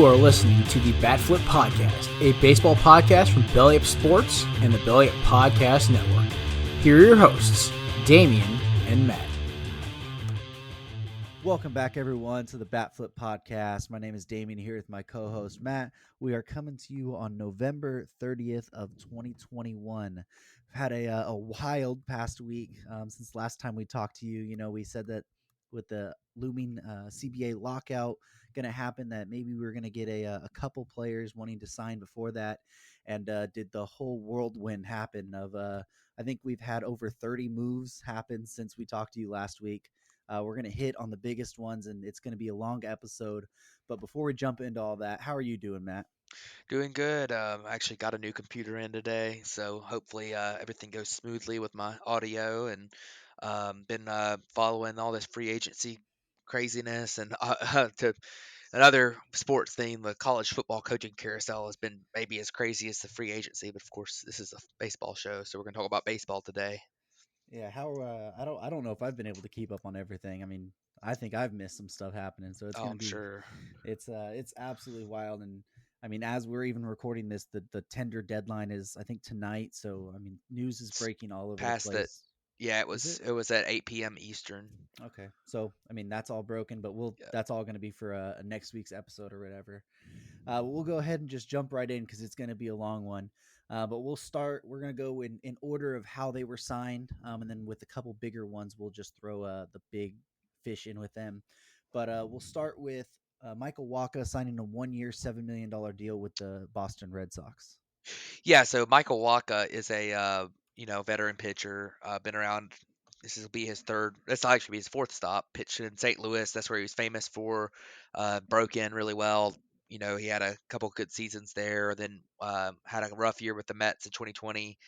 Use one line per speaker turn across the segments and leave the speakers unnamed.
You are listening to the Bat Flip Podcast, a baseball podcast from Belly Up Sports and the Belly Up Podcast Network. Here are your hosts, Damian and Matt.
Welcome back, everyone, to the Bat Flip Podcast. My name is Damian, here with my co-host, Matt. We are coming to you on November 30th of 2021. We've had a wild past week since last time we talked to you. You know, we said that with the looming CBA lockout going to happen, that maybe we were going to get a couple players wanting to sign before that, and did the whole whirlwind happen of I think we've had over 30 moves happen since we talked to you last week. We're going to hit on the biggest ones, and it's going to be a long episode. But before we jump into all that, how are you doing, Matt?
Doing good. I actually got a new computer in today, so hopefully everything goes smoothly with my audio. And been following all this free agency craziness, and to another sports theme, the college football coaching carousel has been maybe as crazy as the free agency. But of course, this is a baseball show, so we're going to talk about baseball today.
Yeah, I don't know if I've been able to keep up on everything. I mean, I think I've missed some stuff happening, so it's
Oh,
going to
I'm
be
sure.
it's absolutely wild. And I mean, as we're even recording this, the tender deadline is, I think, tonight. So I mean, news is
It's
breaking all over the
past that.
place.
Yeah, it
Is it?
was. It was at 8 p.m. Eastern.
Okay. So, I mean, that's all broken, but
Yeah.
that's all going to be for a next week's episode or whatever. We'll go ahead and just jump right in because it's going to be a long one. But we're going to go in order of how they were signed. And then with a couple bigger ones, we'll just throw the big fish in with them. But we'll start with Michael Wacha signing a 1-year, $7 million deal with the Boston Red Sox.
Yeah, so Michael Wacha is a veteran pitcher. Been around. This will be his third. This will actually be his fourth stop. Pitched in St. Louis. That's where he was famous for. Broke in really well. You know, he had a couple good seasons there. Then had a rough year with the Mets in 2020.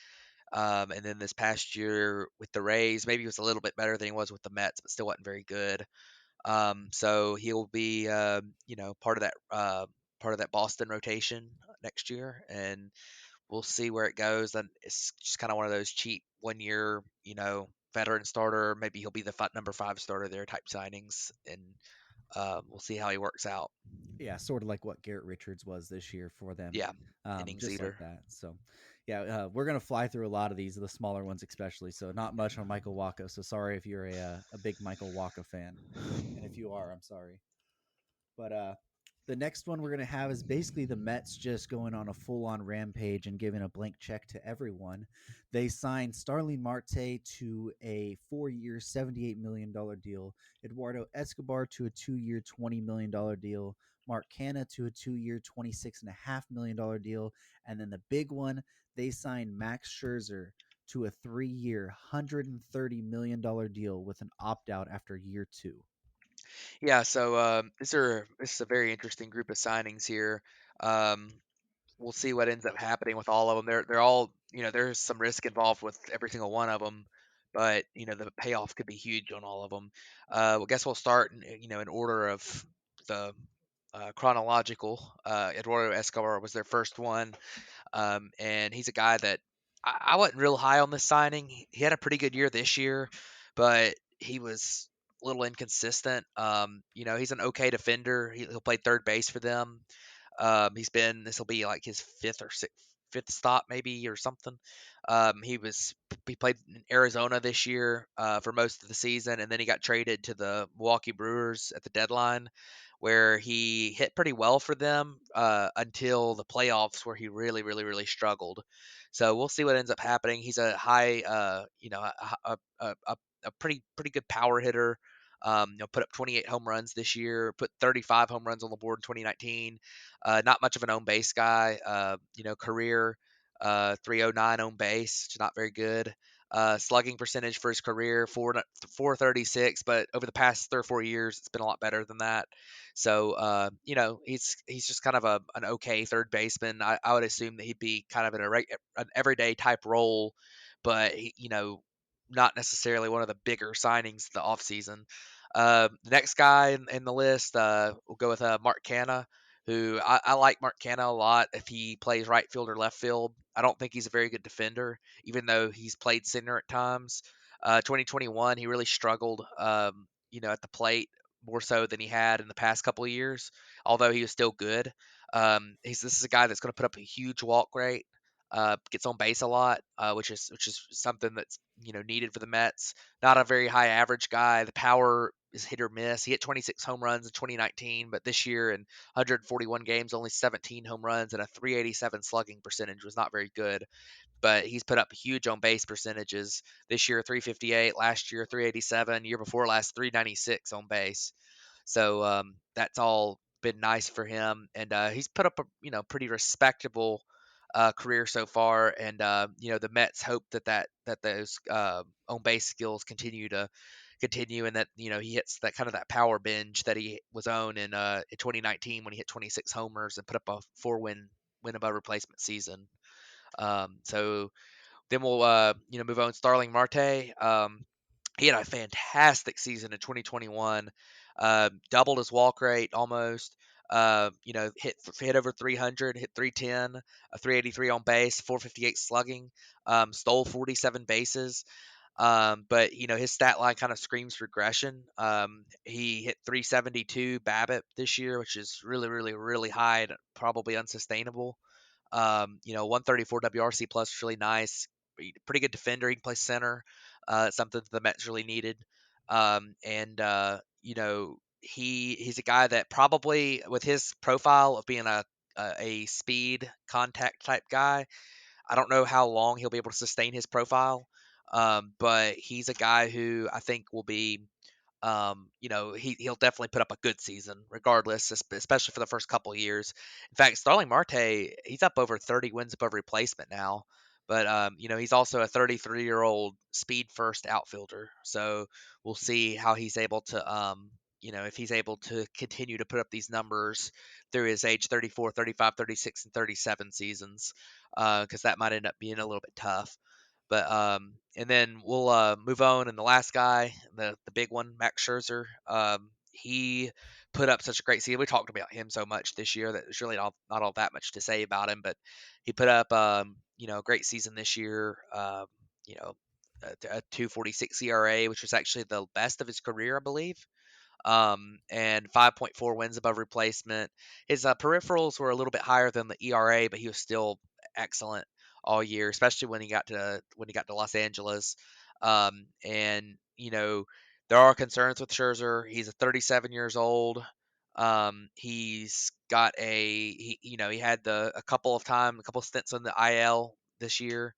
And then this past year with the Rays, maybe he was a little bit better than he was with the Mets, but still wasn't very good. So he'll be part of that Boston rotation next year, and we'll see where it goes. And it's just kind of one of those cheap 1 year, veteran starter. Maybe he'll be the number 5 starter there type signings, and we'll see how he works out.
Yeah, sort of like what Garrett Richards was this year for them,
Yeah, innings
just like
eater.
that. So, yeah, we're gonna fly through a lot of these, the smaller ones especially. So, not much on Michael Wacha. So, sorry if you're a big Michael Wacha fan, and if you are, I'm sorry. But the next one we're going to have is basically the Mets just going on a full-on rampage and giving a blank check to everyone. They signed Starling Marte to a 4-year, $78 million deal, Eduardo Escobar to a 2-year, $20 million deal, Mark Canha to a 2-year, $26.5 million deal, and then the big one, they signed Max Scherzer to a 3-year, $130 million deal with an opt-out after year 2.
Yeah, so this is a very interesting group of signings here. Um, we'll see what ends up happening with all of them. They're all, there's some risk involved with every single one of them, but the payoff could be huge on all of them. I guess we'll start in order of the chronological. Eduardo Escobar was their first one, and he's a guy that I wasn't real high on this signing. He had a pretty good year this year, but he was a little inconsistent. He's an okay defender. He'll play third base for them. This will be like his fifth stop maybe or something. He played in Arizona this year for most of the season, and then he got traded to the Milwaukee Brewers at the deadline, where he hit pretty well for them until the playoffs, where he really, really, really struggled. So we'll see what ends up happening. He's a high, a pretty good power hitter. Put up 28 home runs this year, put 35 home runs on the board in 2019. Not much of an on base guy. Career 309 on base, which is not very good. Slugging percentage for his career 436, but over the past 3 or 4 years, it's been a lot better than that. So he's just kind of an okay third baseman. I would assume that he'd be kind of in an everyday type role, but not necessarily one of the bigger signings of the offseason. The next guy in the list, we'll go with Mark Canha, who I like Mark Canha a lot if he plays right field or left field. I don't think he's a very good defender, even though he's played center at times. 2021, he really struggled, at the plate, more so than he had in the past couple of years, although he was still good. This is a guy that's going to put up a huge walk rate, gets on base a lot, which is something that's needed for the Mets. Not a very high average guy. The power is hit or miss. He hit 26 home runs in 2019, but this year in 141 games, only 17 home runs and a 387 slugging percentage was not very good. But he's put up huge on base percentages this year, 358, last year 387, year before last 396 on base. So that's all been nice for him, and he's put up a pretty respectable career so far. And the Mets hope that those on base skills continue, and that he hits that kind of that power binge that he was on in 2019 when he hit 26 homers and put up a 4 win above replacement season. So then we'll move on. Starling Marte. He had a fantastic season in 2021. Doubled his walk rate almost. Hit over 300, hit 310, a 383 on base, 458 slugging. Stole 47 bases. But his stat line kind of screams regression. He hit 372 BABIP this year, which is really, really, really high and probably unsustainable. 134 WRC plus is really nice. Pretty good defender. He can play center. Something that the Mets really needed. And he's a guy that probably, with his profile of being a speed contact type guy, I don't know how long he'll be able to sustain his profile. But he's a guy who I think will be he'll definitely put up a good season regardless, especially for the first couple of years. In fact, Starling Marte, he's up over 30 wins above replacement now. But he's also a 33-year-old speed first outfielder. So we'll see how he's able to if he's able to continue to put up these numbers through his age 34, 35, 36, and 37 seasons, because that might end up being a little bit tough. But and then we'll move on. And the last guy, the big one, Max Scherzer, he put up such a great season. We talked about him so much this year that there's really not all that much to say about him. But he put up a great season this year. A 2.46 ERA, which was actually the best of his career, I believe. And 5.4 wins above replacement. His peripherals were a little bit higher than the ERA, but he was still excellent all year, especially when he got to Los Angeles. And there are concerns with Scherzer. He's 37 years old. He's got he had a couple of stints on the IL this year.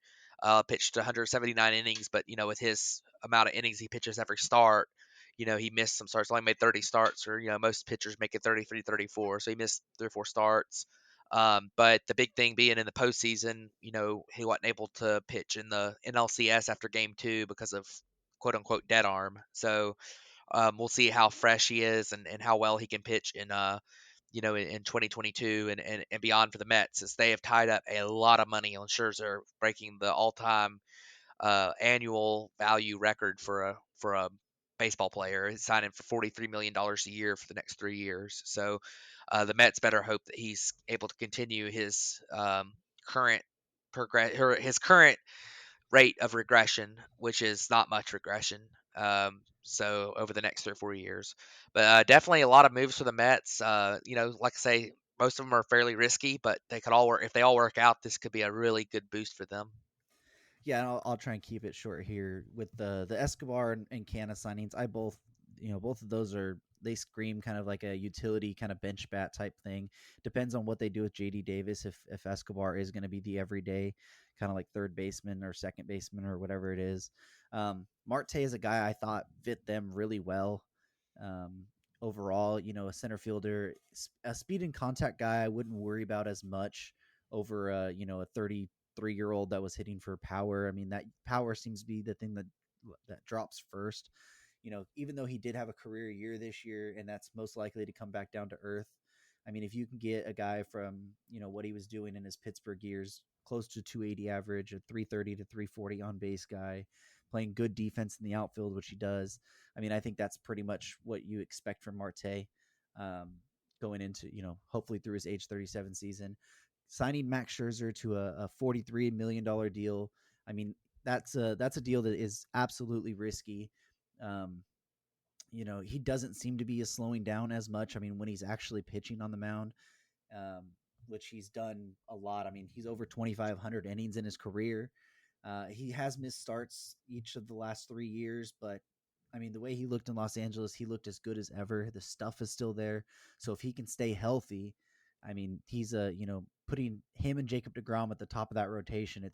Pitched 179 innings, but with his amount of innings he pitches every start, he missed some starts. Only made 30 starts, or most pitchers make it 33, 34. So he missed 3 or 4 starts. But the big thing being in the postseason, he wasn't able to pitch in the NLCS after Game 2 because of quote unquote dead arm. So we'll see how fresh he is and how well he can pitch in 2022 and beyond for the Mets, as they have tied up a lot of money on Scherzer, breaking the all-time annual value record for a baseball player. He's signing for $43 million a year for the next 3 years. So the Mets better hope that he's able to continue his current his current rate of regression, which is not much regression. So over the next 3 or 4 years, but definitely a lot of moves for the Mets. Like I say, most of them are fairly risky, but they could all work. If they all work out, this could be a really good boost for them.
Yeah, and I'll try and keep it short here with the Escobar and Canna signings. Both of those they scream kind of like a utility kind of bench bat type thing. Depends on what they do with JD Davis. If Escobar is going to be the everyday kind of like third baseman or second baseman or whatever it is. Marte is a guy I thought fit them really well. Overall, a center fielder, a speed and contact guy I wouldn't worry about as much over a 33-year-old that was hitting for power. I mean, that power seems to be the thing that drops first. Even though he did have a career year this year, and that's most likely to come back down to earth. I mean, if you can get a guy from, what he was doing in his Pittsburgh years, close to 280 average, a 330 to 340 on base guy, playing good defense in the outfield, which he does. I mean, I think that's pretty much what you expect from Marte going into, hopefully through his age 37 season. Signing Max Scherzer to a $43 million deal. I mean, that's a deal that is absolutely risky. he doesn't seem to be slowing down as much. I mean, when he's actually pitching on the mound, um, which he's done a lot. I mean, he's over 2,500 innings in his career. He has missed starts each of the last 3 years, but I mean, the way he looked in Los Angeles, he looked as good as ever. The stuff is still there. So if he can stay healthy, I mean, he's putting him and Jacob deGrom at the top of that rotation.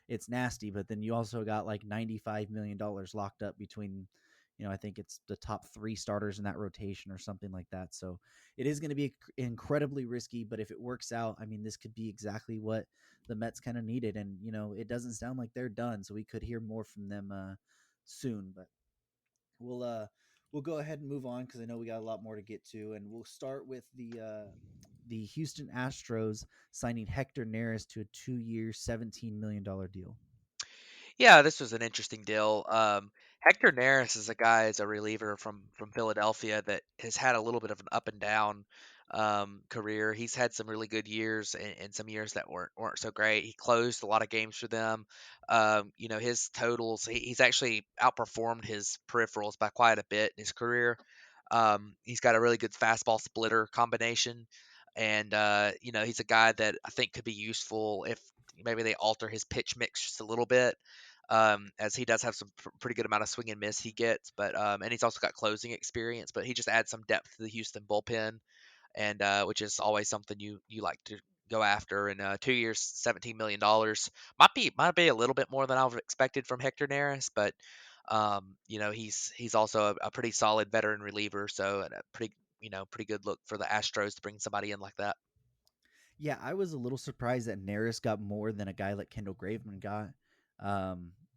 It's nasty, but then you also got like $95 million locked up between, I think it's the top 3 starters in that rotation or something like that. So it is going to be incredibly risky, but if it works out, I mean, this could be exactly what the Mets kind of needed. And, it doesn't sound like they're done. So we could hear more from them soon, but we'll go ahead and move on because I know we got a lot more to get to, and we'll start with the Houston Astros signing Hector Neris to a 2-year, $17 million deal.
Yeah, this was an interesting deal. Hector Neris is a guy as a reliever from Philadelphia that has had a little bit of an up and down career. He's had some really good years and some years that weren't so great. He closed a lot of games for them. His totals, he's actually outperformed his peripherals by quite a bit in his career. He's got a really good fastball splitter combination. And he's a guy that I think could be useful if maybe they alter his pitch mix just a little bit, as he does have some pretty good amount of swing and miss he gets, but and he's also got closing experience. But he just adds some depth to the Houston bullpen, and which is always something you like to go after. And 2 years, $17 million might be a little bit more than I've expected from Hector Neris, but he's also a pretty solid veteran reliever, so and a pretty good look for the Astros to bring somebody in like that.
Yeah, I was a little surprised that Neris got more than a guy like Kendall Graveman got.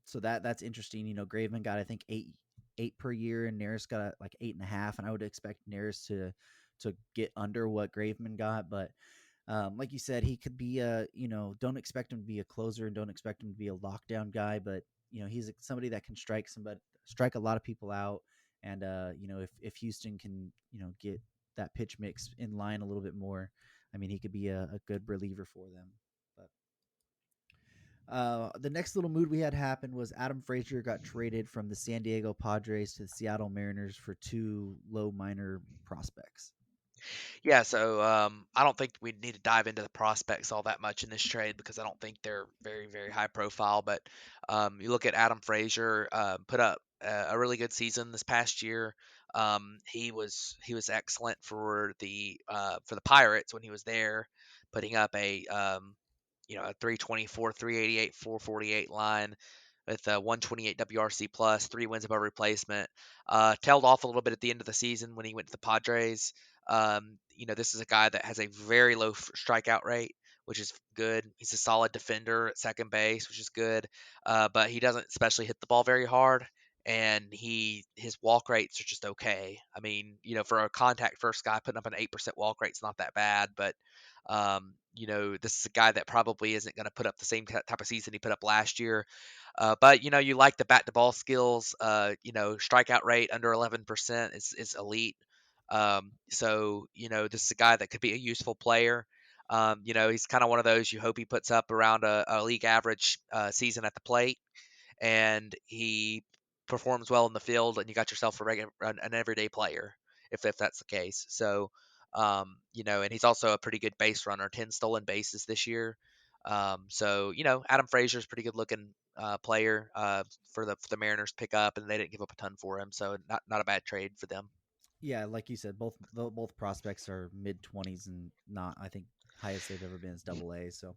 So that's interesting. Graveman got I think eight per year, and Neris got like 8.5, and I would expect Neris to get under what Graveman got. But like you said, he could be don't expect him to be a closer and don't expect him to be a lockdown guy, but he's somebody that can strike a lot of people out. And if Houston can get that pitch mix in line a little bit more, I mean, he could be a good reliever for them. But the next little mood we had happen was Adam Frazier got traded from the San Diego Padres to the Seattle Mariners for 2 low minor prospects.
Yeah, so I don't think we need to dive into the prospects all that much in this trade because I don't think they're very, very high profile. But you look at Adam Frazier, put up a really good season this past year. He was excellent for the Pirates when he was there, putting up a 324, 388, 448 line with a 128 WRC plus, 3 wins above replacement. Tailed off a little bit at the end of the season when he went to the Padres. This is a guy that has a very low strikeout rate, which is good. He's a solid defender at second base, which is good. But he doesn't especially hit the ball very hard, and his walk rates are just okay. I mean, for a contact first guy, putting up an 8% walk rate's not that bad, but this is a guy that probably isn't going to put up the same type of season he put up last year. But you like the bat to ball skills. Strikeout rate under 11% is elite. This is a guy that could be a useful player. He's kind of one of those you hope he puts up around a league average season at the plate, and he performs well in the field, and you got yourself an everyday player if that's the case. So, and he's also a pretty good base runner, 10 stolen bases this year. Adam Frazier's a pretty good looking player for the Mariners pick up, and they didn't give up a ton for him, so not a bad trade for them.
Yeah, like you said, both prospects are mid-20s and not, I think, highest they've ever been is AA. So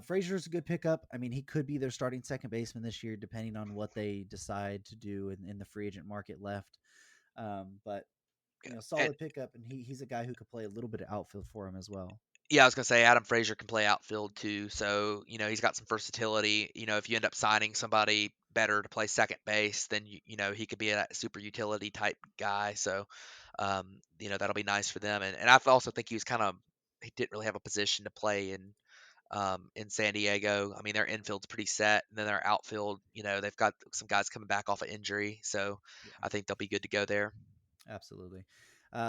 Frazier's a good pickup. I mean, he could be their starting second baseman this year, depending on what they decide to do in the free agent market left. But solid pickup, and he's a guy who could play a little bit of outfield for him as well.
Yeah, I was gonna say Adam Frazier can play outfield too, so he's got some versatility. If you end up signing somebody better to play second base, then he could be a super utility type guy. So that'll be nice for them. And I also think he didn't really have a position to play in San Diego. I mean, their infield's pretty set, and then their outfield, they've got some guys coming back off of injury, so
Yeah.
I think they'll be good to go there.
Absolutely.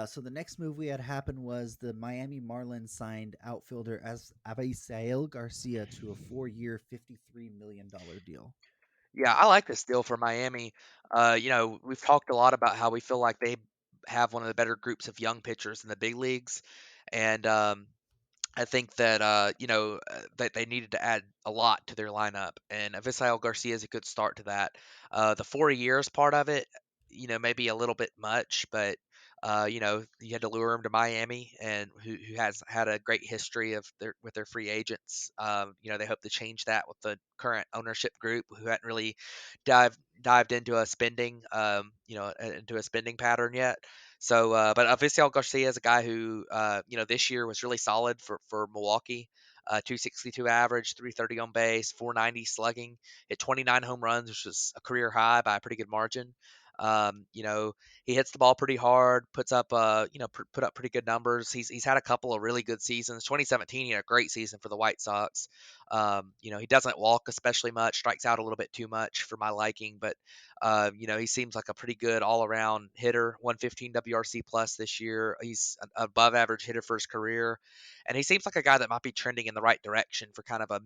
So the next move we had happen was the Miami Marlins signed outfielder as Avisail Garcia to a 4-year, $53 million deal.
Yeah, I like this deal for Miami. We've talked a lot about how we feel like they have one of the better groups of young pitchers in the big leagues, and I think that that they needed to add a lot to their lineup, and Avisail Garcia is a good start to that. The 4 years part of it, maybe a little bit much, but you had to lure him to Miami, and who has had a great history of their free agents. They hope to change that with the current ownership group, who hadn't really dived into a spending, into a spending pattern yet. So, but Avisail Garcia is a guy who, this year was really solid for Milwaukee. 262 average, 330 on base, 490 slugging, hit 29 home runs, which was a career high by a pretty good margin. Um, you know, he hits the ball pretty hard, puts up, put up pretty good numbers. He's had a couple of really good seasons. 2017, he had a great season for the White Sox. He doesn't walk especially much, strikes out a little bit too much for my liking, but he seems like a pretty good all around hitter, 115 WRC plus this year. He's an above average hitter for his career. And he seems like a guy that might be trending in the right direction for kind of a,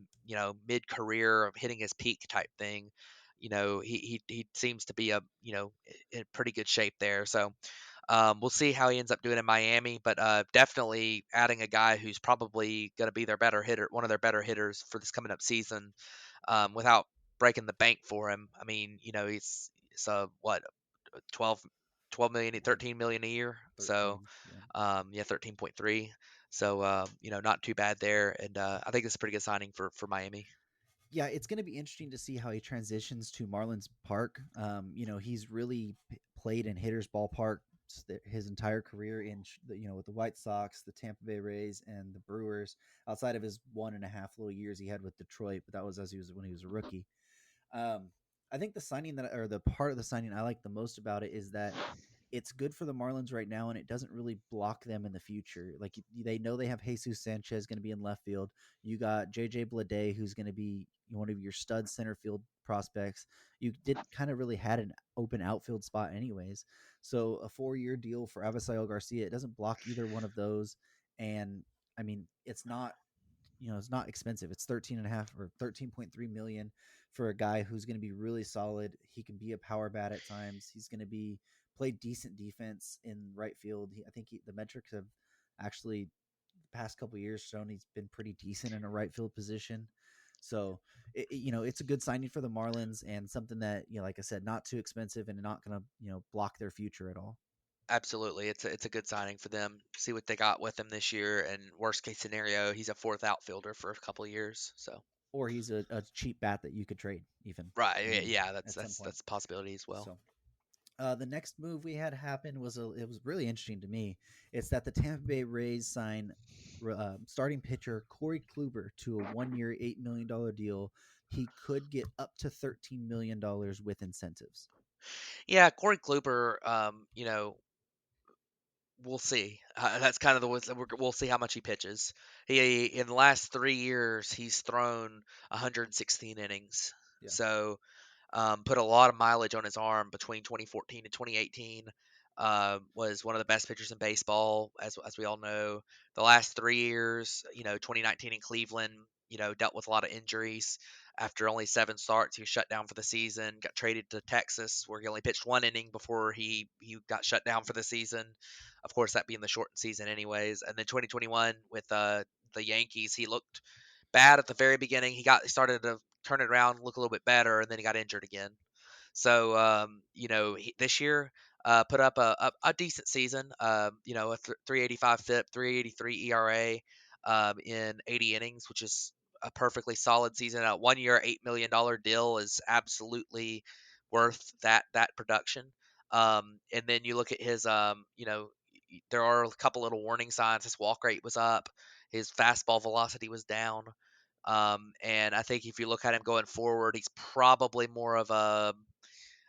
mid career of hitting his peak type thing. He seems to be in pretty good shape there. So we'll see how he ends up doing in Miami, but definitely adding a guy who's probably going to be their better hitter, one of their better hitters for this coming up season, without breaking the bank for him. I mean, it's a what 12, 12 million, 13 million a year. So
13. Yeah.
13.3. So not too bad there, and I think it's a pretty good signing for Miami.
Yeah, it's going to be interesting to see how he transitions to Marlins Park. He's really played in hitters ballpark his entire career with the White Sox, the Tampa Bay Rays, and the Brewers. Outside of his 1.5 little years he had with Detroit, but that was when he was a rookie. Um, I think the signing or the part of the signing I like the most about it is that it's good for the Marlins right now, and it doesn't really block them in the future. Like they know they have Jesus Sanchez going to be in left field. You got JJ Bleday, who's going to be one of your stud center field prospects. You did kind of really had an open outfield spot, anyways. So a 4-year deal for Avisail Garcia, it doesn't block either one of those. And I mean, it's not expensive. It's 13 and a half or 13.3 million for a guy who's going to be really solid. He can be a power bat at times. He's going to be play decent defense in right field. I think the metrics have actually the past couple of years shown he's been pretty decent in a right field position. So it's a good signing for the Marlins and something that, like I said, not too expensive and not going to, block their future at all.
Absolutely, it's a good signing for them. See what they got with him this year, and worst case scenario, he's a fourth outfielder for a couple of years. So
Or he's a cheap bat that you could trade even.
right, yeah, that's
At some
that's
point.
that's a possibility as well.
So the next move we had happen it was really interesting to me. It's that the Tampa Bay Rays sign starting pitcher Corey Kluber to a 1-year, $8 million deal. He could get up to $13 million with incentives.
Yeah, Corey Kluber, we'll see. That's kind of we'll see how much he pitches. He in the last 3 years he's thrown 116 innings.
Yeah.
So put a lot of mileage on his arm between 2014 and 2018. Was one of the best pitchers in baseball, as we all know. The last 3 years, 2019 in Cleveland, dealt with a lot of injuries. After only 7 starts, he was shut down for the season. Got traded to Texas, where he only pitched 1 inning before he got shut down for the season. Of course, that being the shortened season, anyways. And then 2021 with the Yankees, he looked bad at the very beginning. He started to turn it around, look a little bit better, and then he got injured again. So this year put up a decent season. A 385 FIP, 383 ERA in 80 innings, which is a perfectly solid season. A 1 year, $8 million deal is absolutely worth that production. And then you look at his, there are a couple little warning signs. His walk rate was up, his fastball velocity was down. And I think if you look at him going forward, he's probably more of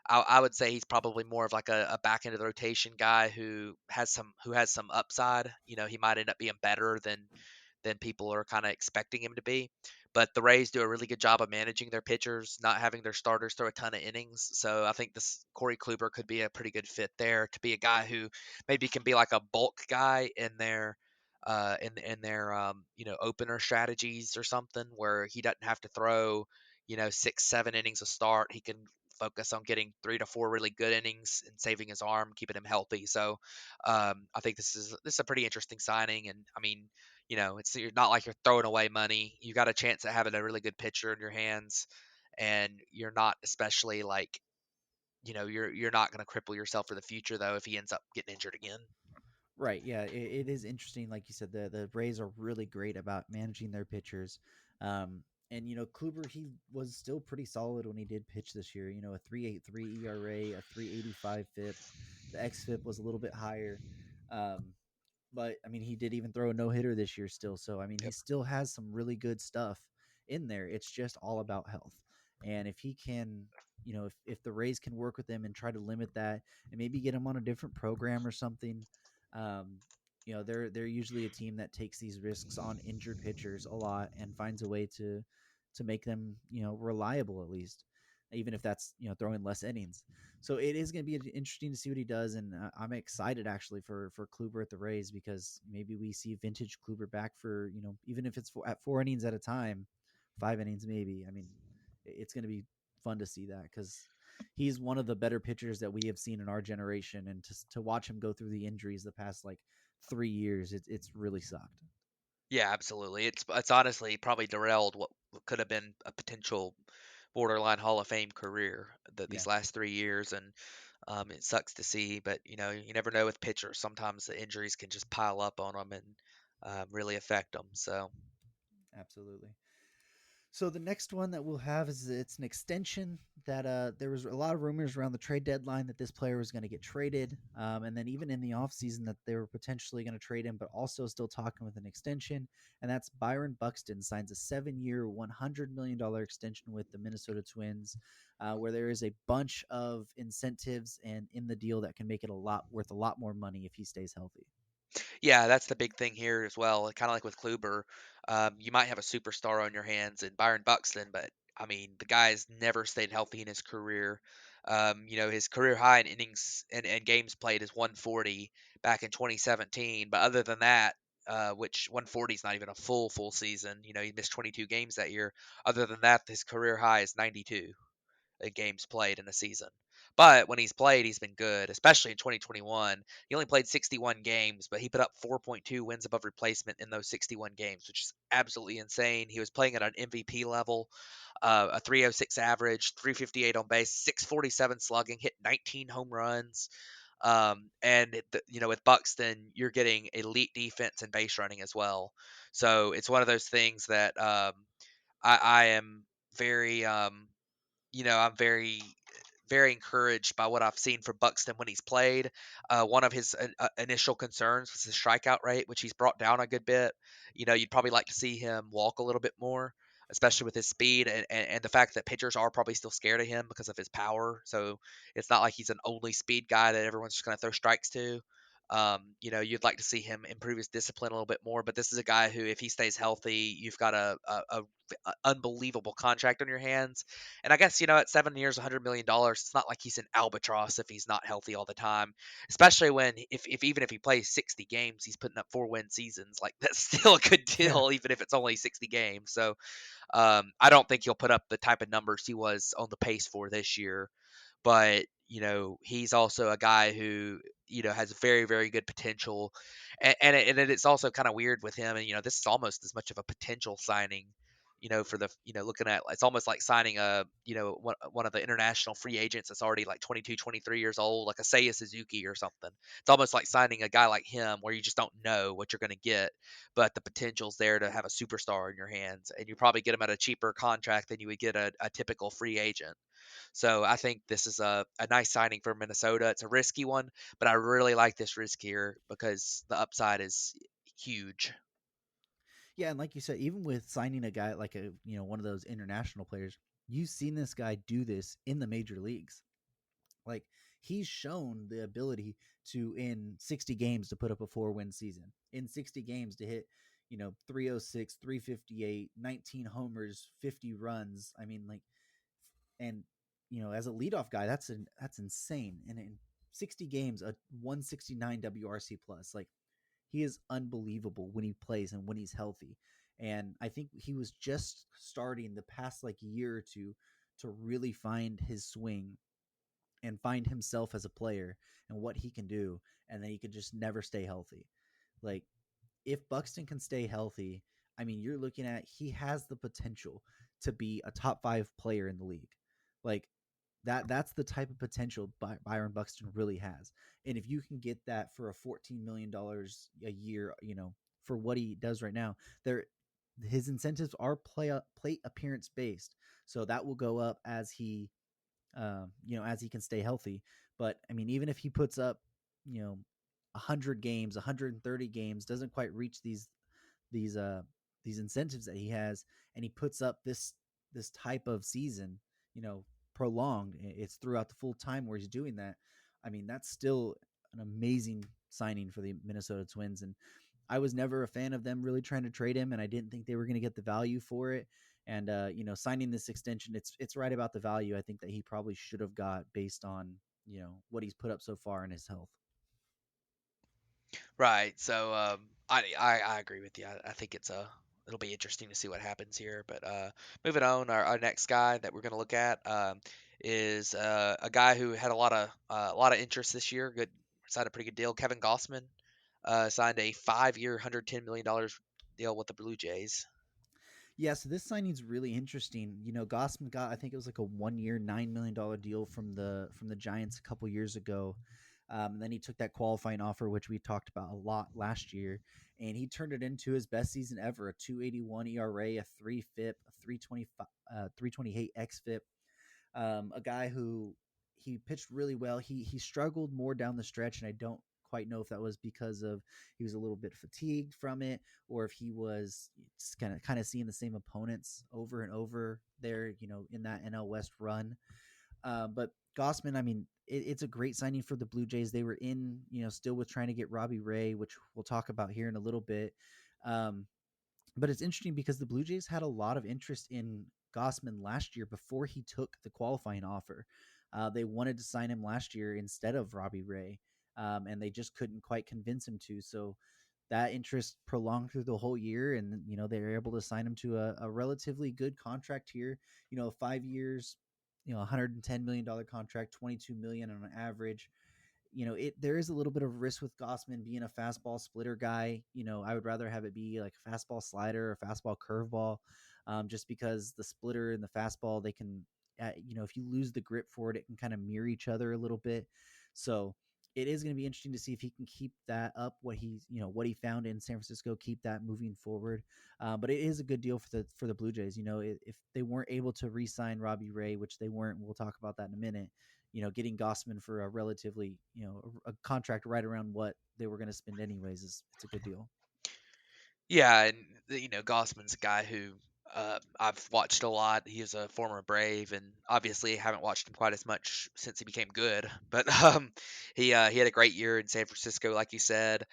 I would say he's probably more of like a back end of the rotation guy who has some upside. He might end up being better than people are kind of expecting him to be. But the Rays do a really good job of managing their pitchers, not having their starters throw a ton of innings. So I think this Corey Kluber could be a pretty good fit there to be a guy who maybe can be like a bulk guy in their opener strategies or something where he doesn't have to throw 6, 7 innings a start. He can focus on getting 3 to 4 really good innings and saving his arm, keeping him healthy. So I think this is a pretty interesting signing. And I mean, it's you're not like you're throwing away money. You got a chance at having a really good pitcher in your hands, and you're not especially like you're not going to cripple yourself for the future though if he ends up getting injured again.
Right. Yeah. It is interesting. Like you said, the Rays are really great about managing their pitchers. And Kluber, he was still pretty solid when he did pitch this year. A 3.83 ERA, a 3.85 FIP. The xFIP was a little bit higher. Um, but I mean, he did even throw a no hitter this year still. So I mean, he
Yep.
still has some really good stuff in there. It's just all about health. And if he can, if the Rays can work with him and try to limit that, and maybe get him on a different program or something, um, they're usually a team that takes these risks on injured pitchers a lot and finds a way to make them reliable, at least, even if that's throwing less innings. So it is going to be interesting to see what he does, and I'm excited actually for Kluber at the Rays, because maybe we see vintage Kluber back for even if it's at 4 innings at a time, 5 innings maybe. I mean, it's going to be fun to see that, because he's one of the better pitchers that we have seen in our generation, and to watch him go through the injuries the past like 3 years, it's really sucked.
Yeah, absolutely. It's honestly probably derailed what could have been a potential borderline Hall of Fame career
Yeah,
these last 3 years, and it sucks to see. But you never know with pitchers. Sometimes the injuries can just pile up on them and really affect them. So
absolutely. So the next one that we'll have is, it's an extension that there was a lot of rumors around the trade deadline that this player was going to get traded. And then even in the offseason that they were potentially going to trade him, but also still talking with an extension. And that's Byron Buxton signs a 7-year, $100 million extension with the Minnesota Twins, where there is a bunch of incentives and in the deal that can make it worth a lot more money if he stays healthy.
yeah, that's the big thing here as well. Kind of like with Kluber, you might have a superstar on your hands in Byron Buxton, but I mean, the guy's never stayed healthy in his career. His career high in innings and games played is 140 back in 2017. But other than that, which 140 is not even a full season. He missed 22 games that year. Other than that, his career high is 92 games played in a season. But when he's played, he's been good, especially in 2021. He only played 61 games, but he put up 4.2 wins above replacement in those 61 games, which is absolutely insane. He was playing at an MVP level, a 306 average, 358 on base, 647 slugging, hit 19 home runs. With Buxton, you're getting elite defense and base running as well. So it's one of those things that I am very I'm very, very encouraged by what I've seen from Buxton when he's played. One of his initial concerns was his strikeout rate, which he's brought down a good bit. You'd probably like to see him walk a little bit more, especially with his speed and the fact that pitchers are probably still scared of him because of his power. So it's not like he's an only speed guy that everyone's just going to throw strikes to. You'd like to see him improve his discipline a little bit more, but this is a guy who, if he stays healthy, you've got a unbelievable contract on your hands. And I guess, at 7 years, $100 million, it's not like he's an albatross if he's not healthy all the time. Especially when, if even if he plays 60 games, he's putting up 4-win seasons. Like, that's still a good
Yeah.
deal, even if it's only 60 games. So I don't think he'll put up the type of numbers he was on the pace for this year. But he's also a guy who has very, very good potential, and it's also kind of weird with him. And this is almost as much of a potential signing, for the looking at, it's almost like signing a one of the international free agents that's already like 22, 23 years old, like a Seiya Suzuki or something. It's almost like signing a guy like him, where you just don't know what you're going to get, but the potential's there to have a superstar in your hands, and you probably get him at a cheaper contract than you would get a typical free agent. So I think this is a nice signing for Minnesota. It's a risky one, but I really like this risk here because the upside is huge.
Yeah, and like you said, even with signing a guy like one of those international players, you've seen this guy do this in the major leagues. Like, he's shown the ability to, in 60 games, to put up a 4-win season. In 60 games to hit 306, 358, 19 homers, 50 runs. I mean, like, and as a leadoff guy, that's insane. And in 60 games, a 169 WRC plus, like, he is unbelievable when he plays and when he's healthy. And I think he was just starting the past like year or two to really find his swing and find himself as a player and what he can do. And then he could just never stay healthy. Like, if Buxton can stay healthy, I mean, you're looking at he has the potential to be a top 5 player in the league. Like, that's the type of potential Byron Buxton really has. And if you can get that for a $14 million a year, for what he does right now, his incentives are plate appearance based. So that will go up as as he can stay healthy. But I mean, even if he puts up, 100 games, 130 games, doesn't quite reach these uh these incentives that he has, and he puts up this type of season, prolonged, it's throughout the full time where he's doing that. I mean, that's still an amazing signing for the Minnesota Twins. And I was never a fan of them really trying to trade him, and I didn't think they were going to get the value for it. And signing this extension, it's right about the value I think that he probably should have got based on what he's put up so far in his health.
Right. So I agree with you. I think it'll be interesting to see what happens here. But moving on, our next guy that we're going to look at is a guy who had a lot of interest this year. Good, signed a pretty good deal. Kevin Gausman signed a 5-year, $110 million deal with the Blue Jays.
Yeah, so this signing's really interesting. Gausman got, I think it was like a 1-year, $9 million deal from the Giants a couple years ago. And then he took that qualifying offer, which we talked about a lot last year, and he turned it into his best season ever: a 2.81 ERA, a 3 FIP, a 325, 328 xFIP. A guy who he pitched really well. He struggled more down the stretch, and I don't quite know if that was because of he was a little bit fatigued from it, or if he was kind of seeing the same opponents over and over there, in that NL West run. But Gausman, I mean, it's a great signing for the Blue Jays. They were still with trying to get Robbie Ray, which we'll talk about here in a little bit. But it's interesting because the Blue Jays had a lot of interest in Gausman last year before he took the qualifying offer. They wanted to sign him last year instead of Robbie Ray, and they just couldn't quite convince him to. So that interest prolonged through the whole year, and they were able to sign him to a relatively good contract here. 5 years, $110 million contract, $22 million on an average. There is a little bit of risk with Gausman being a fastball splitter guy. I would rather have it be like a fastball slider or fastball curveball, just because the splitter and the fastball, they can, if you lose the grip for it, it can kind of mirror each other a little bit. So it is going to be interesting to see if he can keep that up, what he found in San Francisco, keep that moving forward. But it is a good deal for the Blue Jays. If they weren't able to re-sign Robbie Ray, which they weren't, we'll talk about that in a minute. Getting Gausman for a relatively, a contract right around what they were going to spend anyways it's a good deal.
Yeah, and Gossman's a guy who I've watched a lot. He is a former Brave, and obviously haven't watched him quite as much since he became good. But he had a great year in San Francisco, like you said.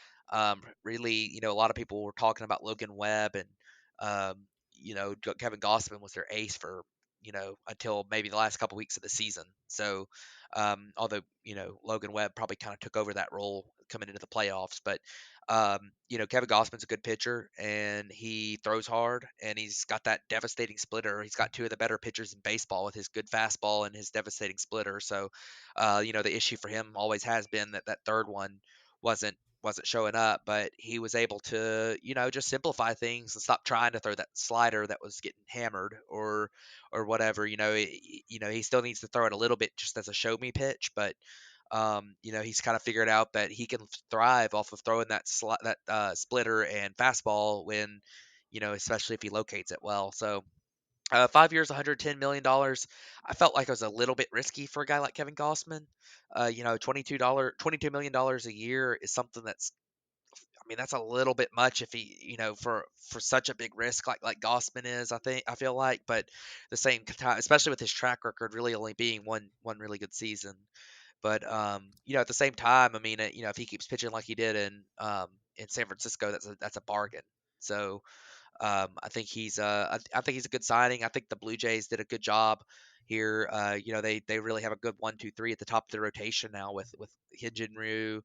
Really, a lot of people were talking about Logan Webb, and Kevin Gossman was their ace for until maybe the last couple weeks of the season. So although Logan Webb probably kind of took over that role coming into the playoffs, but Kevin Gossman's a good pitcher, and he throws hard, and he's got that devastating splitter. He's got two of the better pitchers in baseball with his good fastball and his devastating splitter. So, the issue for him always has been that third one wasn't showing up, but he was able to, just simplify things and stop trying to throw that slider that was getting hammered or whatever. He still needs to throw it a little bit just as a show me pitch, but he's kind of figured out that he can thrive off of throwing that splitter and fastball when, especially if he locates it well. So 5 years, $110 million. I felt like it was a little bit risky for a guy like Kevin Gossman. $22 million a year is something that's, I mean, that's a little bit much if he, for such a big risk like Gossman is. I feel like, but at the same time, especially with his track record, really only being one really good season. But at the same time, I mean, if he keeps pitching like he did in San Francisco, that's a bargain. So I think he's a good signing. I think the Blue Jays did a good job here. They really have a good 1, 2, 3 at the top of the rotation now with Hyunjin Ryu,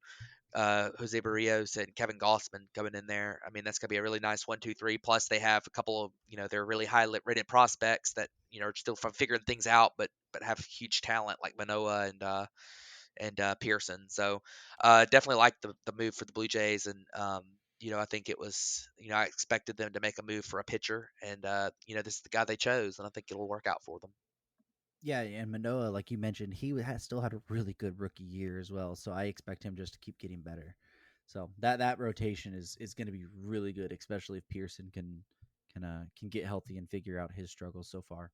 Jose Barrios and Kevin Gausman coming in there. I mean, that's going to be a really nice 1, 2, 3. Plus, they have a couple of they're really high rated prospects that are still from figuring things out, but have huge talent like Manoah and Pearson. So definitely like the move for the Blue Jays, and I think it was I expected them to make a move for a pitcher, and this is the guy they chose, and I think it'll work out for them.
Yeah, and Manoah, like you mentioned, still had a really good rookie year as well. So I expect him just to keep getting better. So that rotation is going to be really good, especially if Pearson can get healthy and figure out his struggles so far.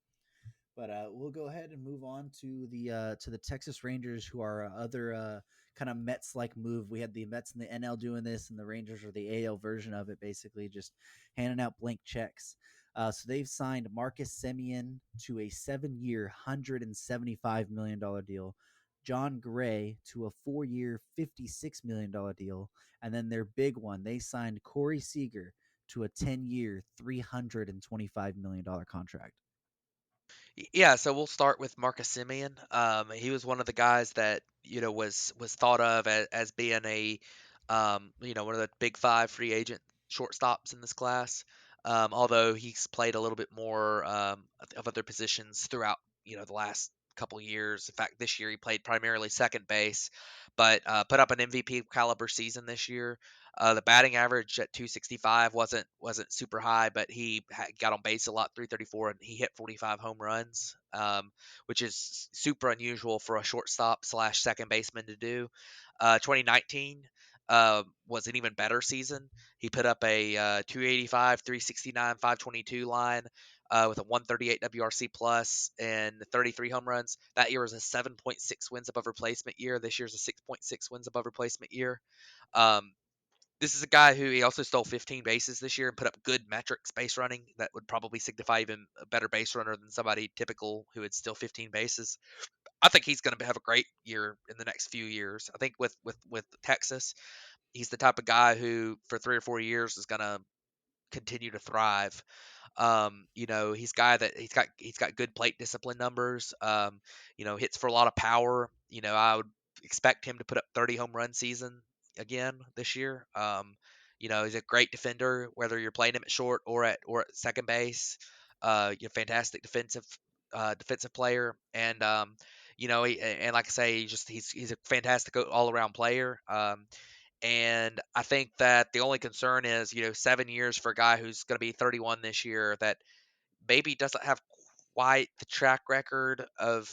But we'll go ahead and move on to the Texas Rangers, who are other kind of Mets like move. We had the Mets and the NL doing this, and the Rangers are the AL version of it, basically just handing out blank checks. So they've signed Marcus Semien to a 7-year, $175 million deal. John Gray to a 4-year, $56 million deal. And then their big one, they signed Corey Seager to a 10-year, $325 million contract.
Yeah, so we'll start with Marcus Semien. He was one of the guys that was thought of as being a one of the big five free agent shortstops in this class. Although he's played a little bit more of other positions throughout the last couple years. In fact, this year he played primarily second base, but put up an MVP caliber season this year. The batting average at 265 wasn't super high, but he got on base a lot, 334, and he hit 45 home runs, which is super unusual for a shortstop slash second baseman to do. 2019 was an even better season. He put up a 285, 369, 522 line with a 138 WRC plus and 33 home runs. That year was a 7.6 wins above replacement year. This year's a 6.6 wins above replacement year. Um, this is a guy who he also stole 15 bases this year and put up good metrics base running that would probably signify even a better base runner than somebody typical who would steal 15 bases. I think he's going to have a great year in the next few years. I think with Texas, he's the type of guy who for 3 or 4 years is going to continue to thrive. He's got good plate discipline numbers. Hits for a lot of power. I would expect him to put up 30 home run season again this year. He's a great defender, whether you're playing him at short or at second base. Fantastic defensive player, and and like I say, he's a fantastic all around player. And I think that the only concern is, 7 years for a guy who's going to be 31 this year that maybe doesn't have quite the track record of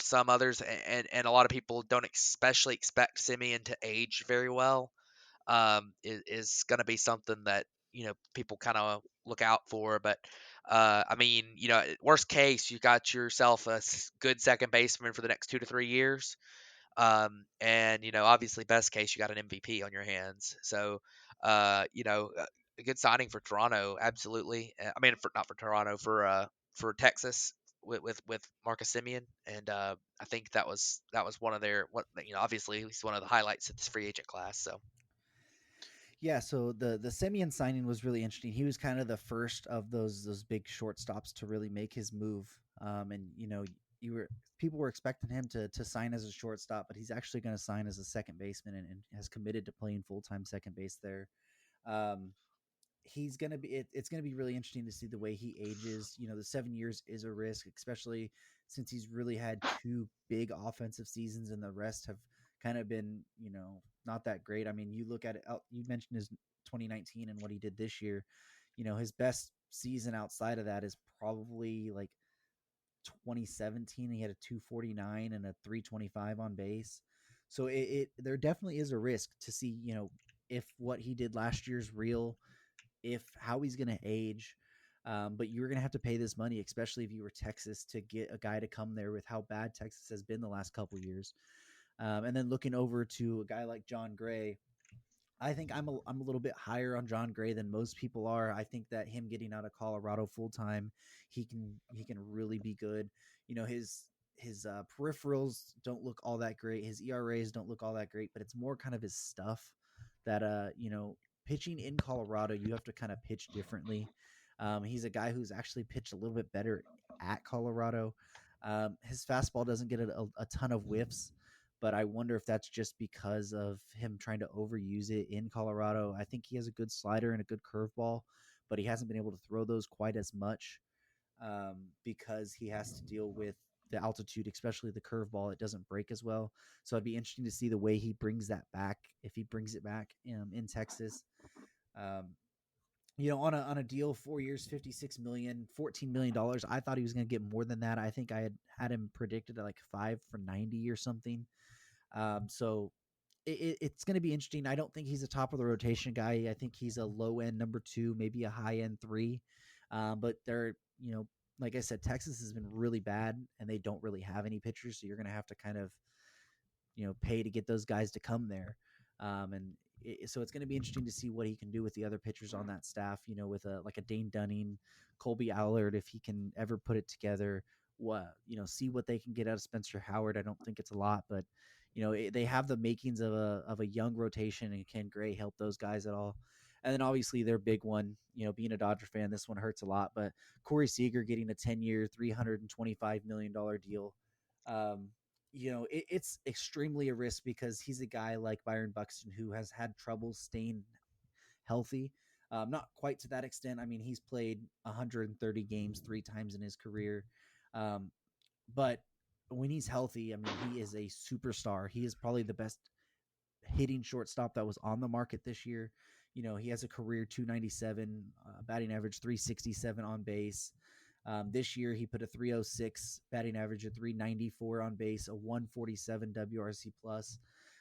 some others, and a lot of people don't especially expect Simeon to age very well. Is going to be something that people kind of look out for. But I mean, worst case, you got yourself a good second baseman for the next 2 to 3 years. And obviously, best case, you got an MVP on your hands. So, a good signing for Toronto, absolutely. I mean, not for Toronto, for Texas with Marcus Semien, and I think that was one of their obviously at least one of the highlights of this free agent class. So.
Yeah, so the Semien signing was really interesting. He was kind of the first of those big shortstops to really make his move. And people were expecting him to sign as a shortstop, but he's actually going to sign as a second baseman and has committed to playing full time second base there. Um, he's going to be it's going to be really interesting to see the way he ages. The 7 years is a risk, especially since he's really had two big offensive seasons and the rest have kind of been not that great. I mean, you look at it, you mentioned his 2019 and what he did this year. His best season outside of that is probably like 2017. He had a 249 and a 325 on base. So there definitely is a risk to see if what he did last year's real, if how he's going to age. But you're going to have to pay this money, especially if you were Texas, to get a guy to come there with how bad Texas has been the last couple years. And then looking over to a guy like John Gray, I think I'm a little bit higher on John Gray than most people are. I think that him getting out of Colorado full time, he can really be good. His peripherals don't look all that great. His ERAs don't look all that great, but it's more kind of his stuff that pitching in Colorado, you have to kind of pitch differently. He's a guy who's actually pitched a little bit better at Colorado. His fastball doesn't get a ton of whiffs, but I wonder if that's just because of him trying to overuse it in Colorado. I think he has a good slider and a good curveball, but he hasn't been able to throw those quite as much because he has to deal with the altitude, especially the curveball. It doesn't break as well. So it'd be interesting to see the way he brings that back, if he brings it back in Texas. Um, on a deal, 4 years, 56 million, $14 million. I thought he was going to get more than that. I think I had him predicted at like 5 for 90 or something. So it's going to be interesting. I don't think he's a top of the rotation guy. I think he's a low end number 2, maybe a high end 3. But they're, like I said, Texas has been really bad and they don't really have any pitchers. So you're going to have to kind of, pay to get those guys to come there. So it's going to be interesting to see what he can do with the other pitchers on that staff, with a Dane Dunning, Colby Allard, if he can ever put it together, see what they can get out of Spencer Howard. I don't think it's a lot, but they have the makings of a young rotation, and can Gray help those guys at all? And then obviously their big one, being a Dodger fan, this one hurts a lot, but Corey Seager getting a 10-year, $325 million deal. It's extremely a risk because he's a guy like Byron Buxton who has had trouble staying healthy. Not quite to that extent. I mean, he's played 130 games 3 times in his career. But when he's healthy, I mean, he is a superstar. He is probably the best hitting shortstop that was on the market this year. He has a career 297, batting average 367 on base. This year, he put a 306 batting average, a 394 on base, a 147 WRC plus,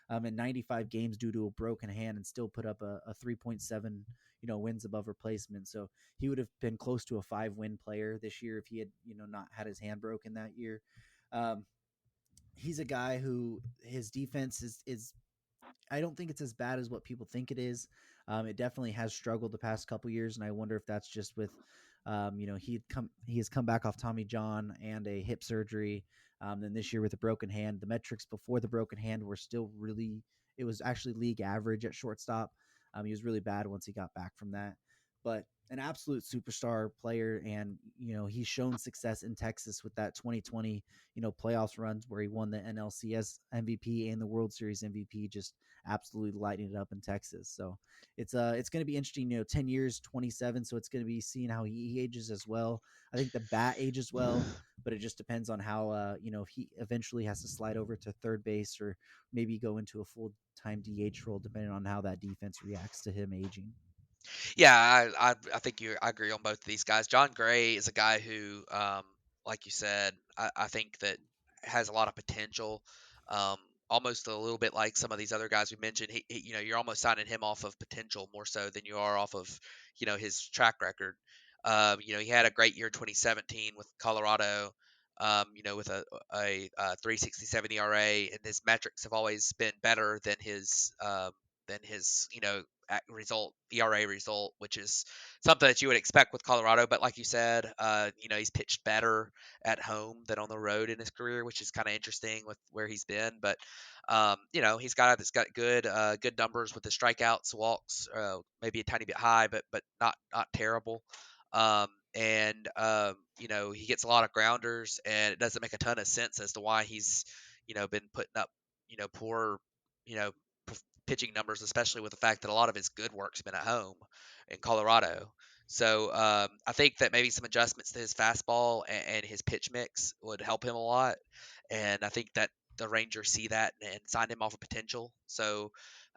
in 95 games due to a broken hand, and still put up a 3.7, wins above replacement. So he would have been close to a 5-win player this year if he had, not had his hand broken that year. He's a guy who his defense is I don't think it's as bad as what people think it is. It definitely has struggled the past couple years, and I wonder if that's just with, he has come back off Tommy John and a hip surgery. Then this year with a broken hand, the metrics before the broken hand were still it was actually league average at shortstop. He was really bad once he got back from that, but an absolute superstar player. And, he's shown success in Texas with that 2020, playoffs runs where he won the NLCS MVP and the World Series MVP, just absolutely lighting it up in Texas. So it's going to be interesting, 10 years, 27. So it's going to be seeing how he ages as well. I think the bat ages well, but it just depends on how, if he eventually has to slide over to third base or maybe go into a full-time DH role, depending on how that defense reacts to him aging.
Yeah, I think I agree on both of these guys. John Gray is a guy who, like you said, I think that has a lot of potential. Um, Almost a little bit like some of these other guys we mentioned. You're almost signing him off of potential more so than you are off of, his track record. He had a great year 2017 with Colorado. With a 3.67 ERA, and his metrics have always been better than his result ERA result, which is something that you would expect with Colorado. But like you said, he's pitched better at home than on the road in his career, which is kind of interesting with where he's been. But he's got good numbers with the strikeouts, walks, maybe a tiny bit high, but not terrible. And he gets a lot of grounders, and it doesn't make a ton of sense as to why he's been putting up poor you know pitching numbers, especially with the fact that a lot of his good work's been at home in Colorado. So I think that maybe some adjustments to his fastball and his pitch mix would help him a lot. And I think that the Rangers see that and signed him off of potential. So,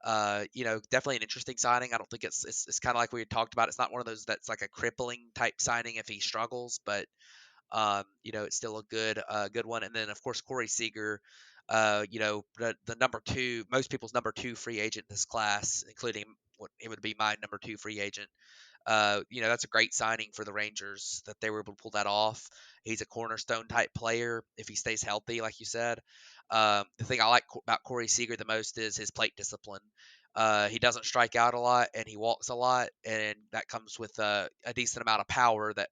definitely an interesting signing. I don't think it's kind of like we had talked about. It's not one of those that's like a crippling type signing if he struggles, but it's still a good one. And then of course Corey Seager, the number 2, most people's number 2 free agent in this class, including what it would be my number 2 free agent. That's a great signing for the Rangers that they were able to pull that off. He's a cornerstone type player if he stays healthy, like you said. The thing I like about Corey Seager the most is his plate discipline. He doesn't strike out a lot and he walks a lot, and that comes with a decent amount of power that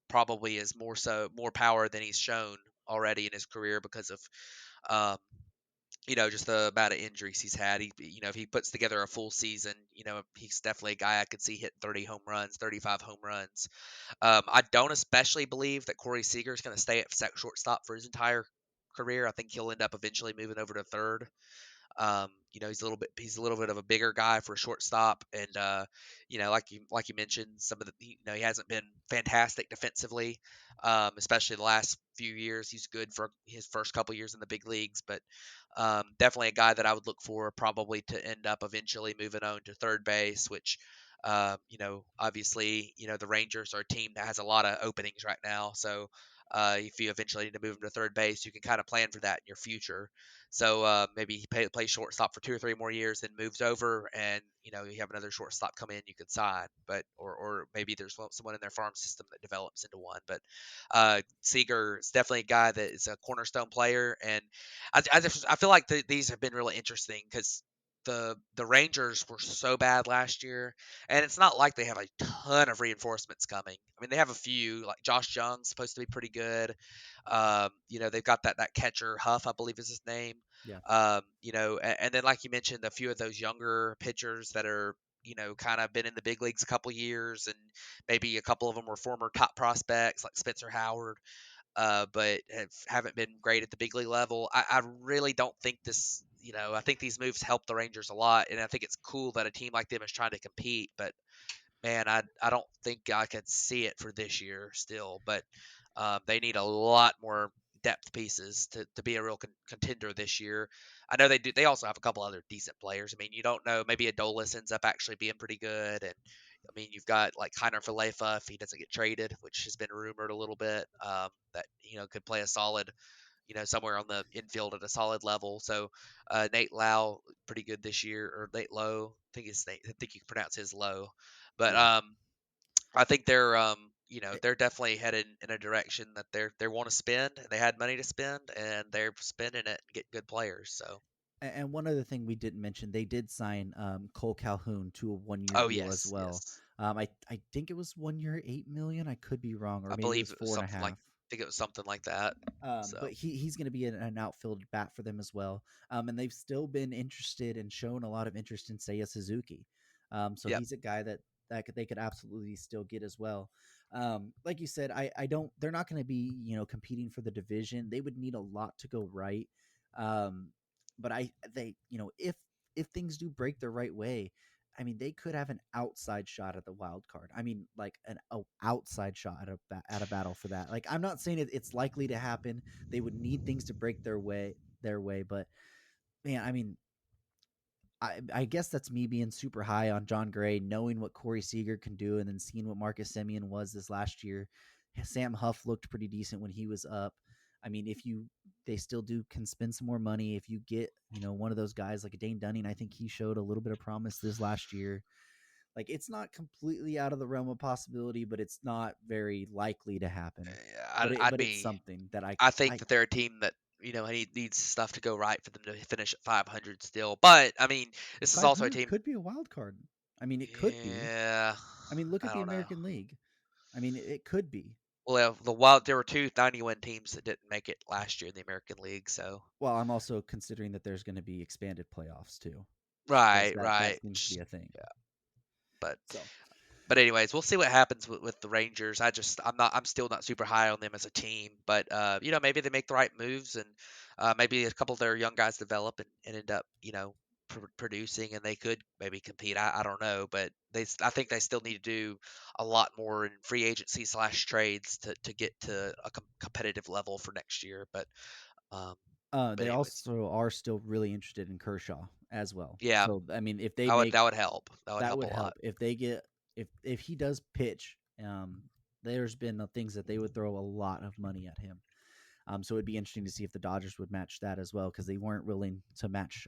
probably is more power than he's shown already in his career because of um, just the amount of injuries he's had. If he puts together a full season, he's definitely a guy I could see hitting 30 home runs, 35 home runs. I don't especially believe that Corey Seager is going to stay at shortstop for his entire career. I think he'll end up eventually moving over to third. He's a little bit of a bigger guy for a shortstop, and like you mentioned, some of the he hasn't been fantastic defensively, especially the last few years. He's good for his first couple years in the big leagues, but definitely a guy that I would look for probably to end up eventually moving on to third base, which. Obviously, the Rangers are a team that has a lot of openings right now. So, if you eventually need to move him to third base, you can kind of plan for that in your future. So maybe he plays shortstop for 2 or 3 more years, then moves over, and you have another shortstop come in, you could sign, but or maybe there's someone in their farm system that develops into one. But Seager is definitely a guy that is a cornerstone player, and I feel like these have been really interesting because the Rangers were so bad last year, and it's not like they have a ton of reinforcements coming. I mean, they have a few, like Josh Young's supposed to be pretty good. They've got that catcher Huff, I believe is his name.
Yeah.
And then like you mentioned, a few of those younger pitchers that are kind of been in the big leagues a couple years, and maybe a couple of them were former top prospects like Spencer Howard, but haven't been great at the big league level. I really don't think this. I think these moves help the Rangers a lot, and I think it's cool that a team like them is trying to compete. But man, I don't think I could see it for this year still. But they need a lot more depth pieces to be a real contender this year. I know they do. They also have a couple other decent players. I mean, you don't know. Maybe Adolis ends up actually being pretty good, and I mean, you've got like Heiner Falefa if he doesn't get traded, which has been rumored a little bit. That could play a solid, somewhere on the infield at a solid level. So Nate Lau pretty good this year, or Nate Lowe. I think you can pronounce his Low, but
Yeah.
I think they're definitely headed in a direction that they want to spend. They had money to spend, and they're spending it and getting good players. So.
And one other thing we didn't mention, they did sign Cole Calhoun to a 1-year
Oh
deal as
yes,
well.
yes.
I think it was 1 year, $8 million. I could be wrong, or
I
maybe it
believe
was
it was
four and a
something like
half.
I think it was something like that.
But
So.
he's going to be an outfield bat for them as well. And they've still been interested and shown a lot of interest in Seiya Suzuki. So
Yep.
he's a guy that they could absolutely still get as well. Like you said, I don't. They're not going to be competing for the division. They would need a lot to go right. But if things do break the right way, I mean, they could have an outside shot at the wild card. I mean, like an outside shot at a battle for that. Like, I'm not saying it's likely to happen. They would need things to break their way. But man, I mean, I guess that's me being super high on John Gray, knowing what Corey Seager can do, and then seeing what Marcus Semien was this last year. Sam Huff looked pretty decent when he was up. I mean, they still can spend some more money. If you get, one of those guys like a Dane Dunning, I think he showed a little bit of promise this last year. Like, it's not completely out of the realm of possibility, but it's not very likely to happen.
Yeah,
But it's something that
I think that they're a team that needs stuff to go right for them to finish at 500 still. But I mean, this is also a
500
team.
could be a wild card. I mean, it could be.
Yeah,
I mean, look
I
at the
don't know.
American League. I mean, it could be.
Well, the Wild, there were two 90-win teams that didn't make it last year in the American League. So
Well, I'm also considering that there's going to be expanded playoffs too, because
right,
that
right.
seems to be a thing.
Yeah, but
So,
anyways, we'll see what happens with the Rangers. I'm still not super high on them as a team, but maybe they make the right moves, and maybe a couple of their young guys develop and end up producing, and they could maybe compete. I don't know, but I think they still need to do a lot more in free agency / trades to get to a competitive level for next year. Um, but
they
anyways,
also are still really interested in Kershaw as well.
yeah,
So, I mean, if they make
that would help. That would
that
help a
would help.
lot.
If they get if he does pitch, there's been things that they would throw a lot of money at him. So it'd be interesting to see if the Dodgers would match that as well, because they weren't willing to match,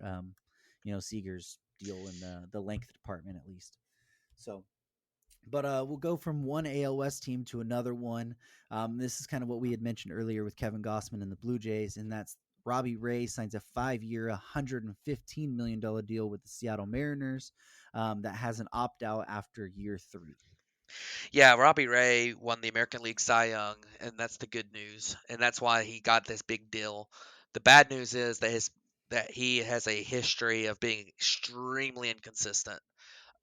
Seager's deal in the length department at least. So, but we'll go from one AL West team to another one. This is kind of what we had mentioned earlier with Kevin Gausman and the Blue Jays, and that's Robbie Ray signs a 5-year, $115 million deal with the Seattle Mariners that has an opt-out after year 3.
Yeah, Robbie Ray won the American League Cy Young, and that's the good news, and that's why he got this big deal. The bad news is that he has a history of being extremely inconsistent.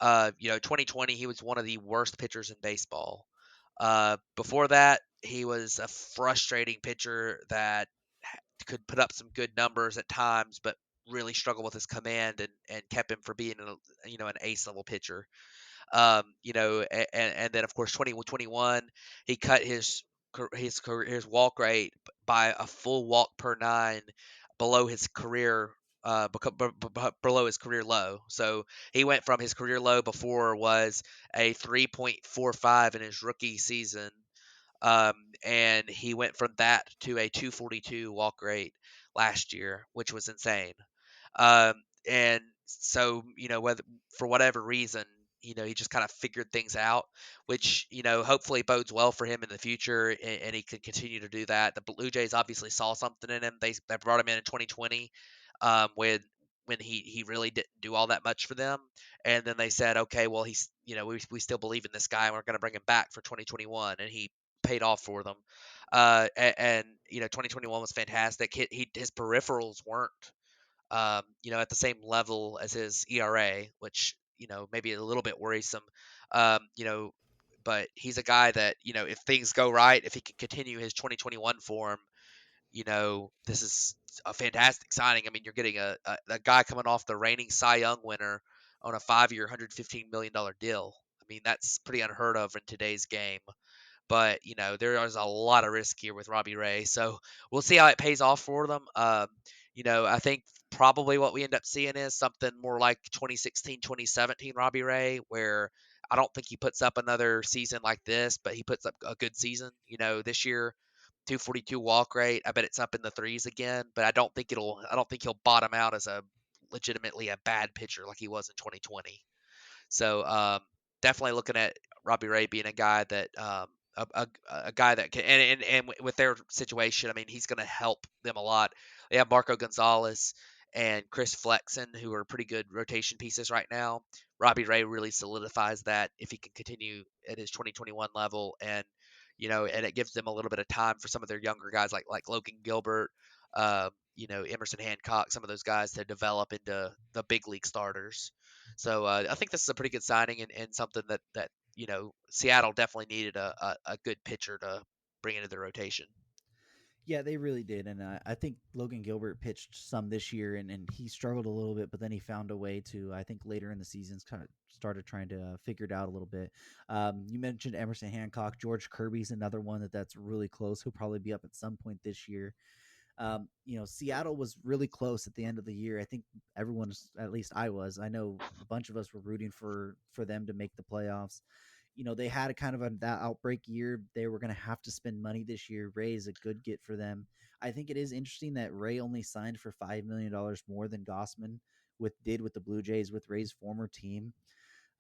2020 he was one of the worst pitchers in baseball. Before that, he was a frustrating pitcher that could put up some good numbers at times, but really struggled with his command and kept him from being an ace level pitcher. And then of course 2021 he cut his walk rate by a full walk per nine below his career below his career low. So he went from his career low before was a 3.45 in his rookie season, um, and he went from that to a 242 walk rate last year, which was insane. Um, and so, whether for whatever reason, he just kind of figured things out, which, hopefully bodes well for him in the future, and he can continue to do that. The Blue Jays obviously saw something in him. They brought him in 2020, when he really didn't do all that much for them. And then they said, okay, well, we still believe in this guy, and we're going to bring him back for 2021. And he paid off for them. And 2021 was fantastic. His peripherals weren't at the same level as his ERA, which, maybe a little bit worrisome. Um, you know, but he's a guy that, if things go right, if he can continue his 2021 form, this is a fantastic signing. I mean, you're getting a guy coming off the reigning Cy Young winner on a 5-year, $115 million deal. I mean, that's pretty unheard of in today's game. But there is a lot of risk here with Robbie Ray, so we'll see how it pays off for them. I think probably what we end up seeing is something more like 2016, 2017 Robbie Ray, where I don't think he puts up another season like this, but he puts up a good season. This year, 242 walk rate. I bet it's up in the threes again, but I don't think he'll bottom out as a legitimately a bad pitcher like he was in 2020. So definitely looking at Robbie Ray being a guy that a guy that can and with their situation, I mean, he's going to help them a lot. They have Marco Gonzalez and Chris Flexen, who are pretty good rotation pieces right now. Robbie Ray really solidifies that if he can continue at his 2021 level, and it gives them a little bit of time for some of their younger guys like Logan Gilbert, Emerson Hancock, some of those guys to develop into the big league starters. So I think this is a pretty good signing, and something that Seattle definitely needed a good pitcher to bring into the rotation.
Yeah, they really did. And I think Logan Gilbert pitched some this year, and he struggled a little bit, but then he found a way to, I think later in the seasons, kind of started trying to figure it out a little bit. You mentioned Emerson Hancock. George Kirby's another one that's really close. He'll probably be up at some point this year. Seattle was really close at the end of the year. I think everyone's, at least I was. I know a bunch of us were rooting for them to make the playoffs. They had a kind of that outbreak year. They were going to have to spend money this year. Ray is a good get for them. I think it is interesting that Ray only signed for $5 million more than Gausman did with the Blue Jays, with Ray's former team.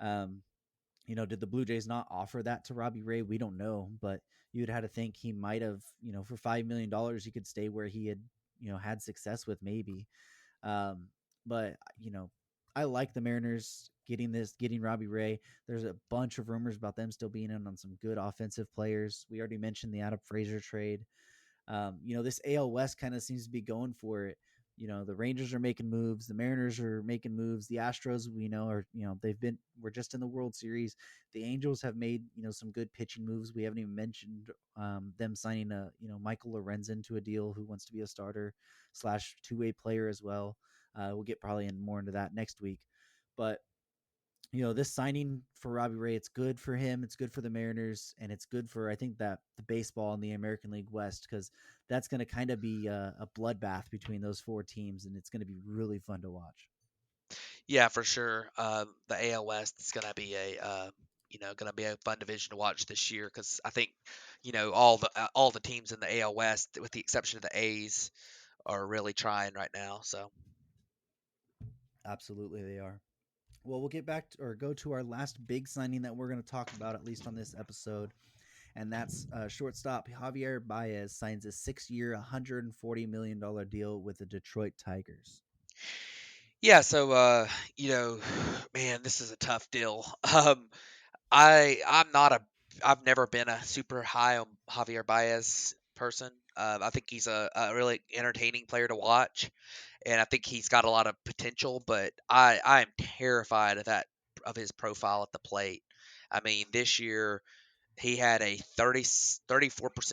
Did the Blue Jays not offer that to Robbie Ray? We don't know, but you'd have to think he might have, for $5 million, he could stay where he had, had success with maybe. But I like the Mariners getting Robbie Ray. There's a bunch of rumors about them still being in on some good offensive players. We already mentioned the Adam Frazier trade. This AL West kind of seems to be going for it. The Rangers are making moves. The Mariners are making moves. The Astros, we're just in the World Series. The Angels have made, some good pitching moves. We haven't even mentioned them signing Michael Lorenzen to a deal, who wants to be a starter / two-way player as well. We'll get probably more into that next week. But, this signing for Robbie Ray, it's good for him. It's good for the Mariners, and it's good for, I think, that the baseball in the American League West, because that's going to kind of be a bloodbath between those four teams, and it's going to be really fun to watch.
Yeah, for sure. The AL West is going to be a fun division to watch this year, because I think all the teams in the AL West, with the exception of the A's, are really trying right now. So
Absolutely, they are. Well, we'll get back or go to our last big signing that we're going to talk about, at least on this episode. And that's shortstop Javier Baez signs a 6-year, $140 million deal with the Detroit Tigers.
yeah, so man, this is a tough deal. I've never been a super high on Javier Baez person. I think he's a really entertaining player to watch, and I think he's got a lot of potential. But I am terrified of his profile at the plate. I mean, this year he had a 34%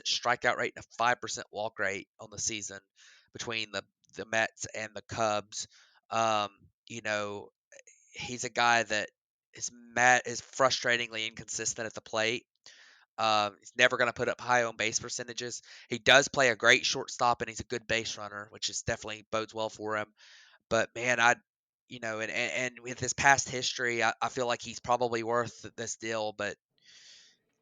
strikeout rate and a 5% walk rate on the season. between the Mets and the Cubs. Um, you know, he's a guy that is frustratingly inconsistent at the plate. He's never going to put up high on base percentages. He does play a great shortstop, and he's a good base runner, which is definitely bodes well for him. But man, and with his past history, I feel like he's probably worth this deal. But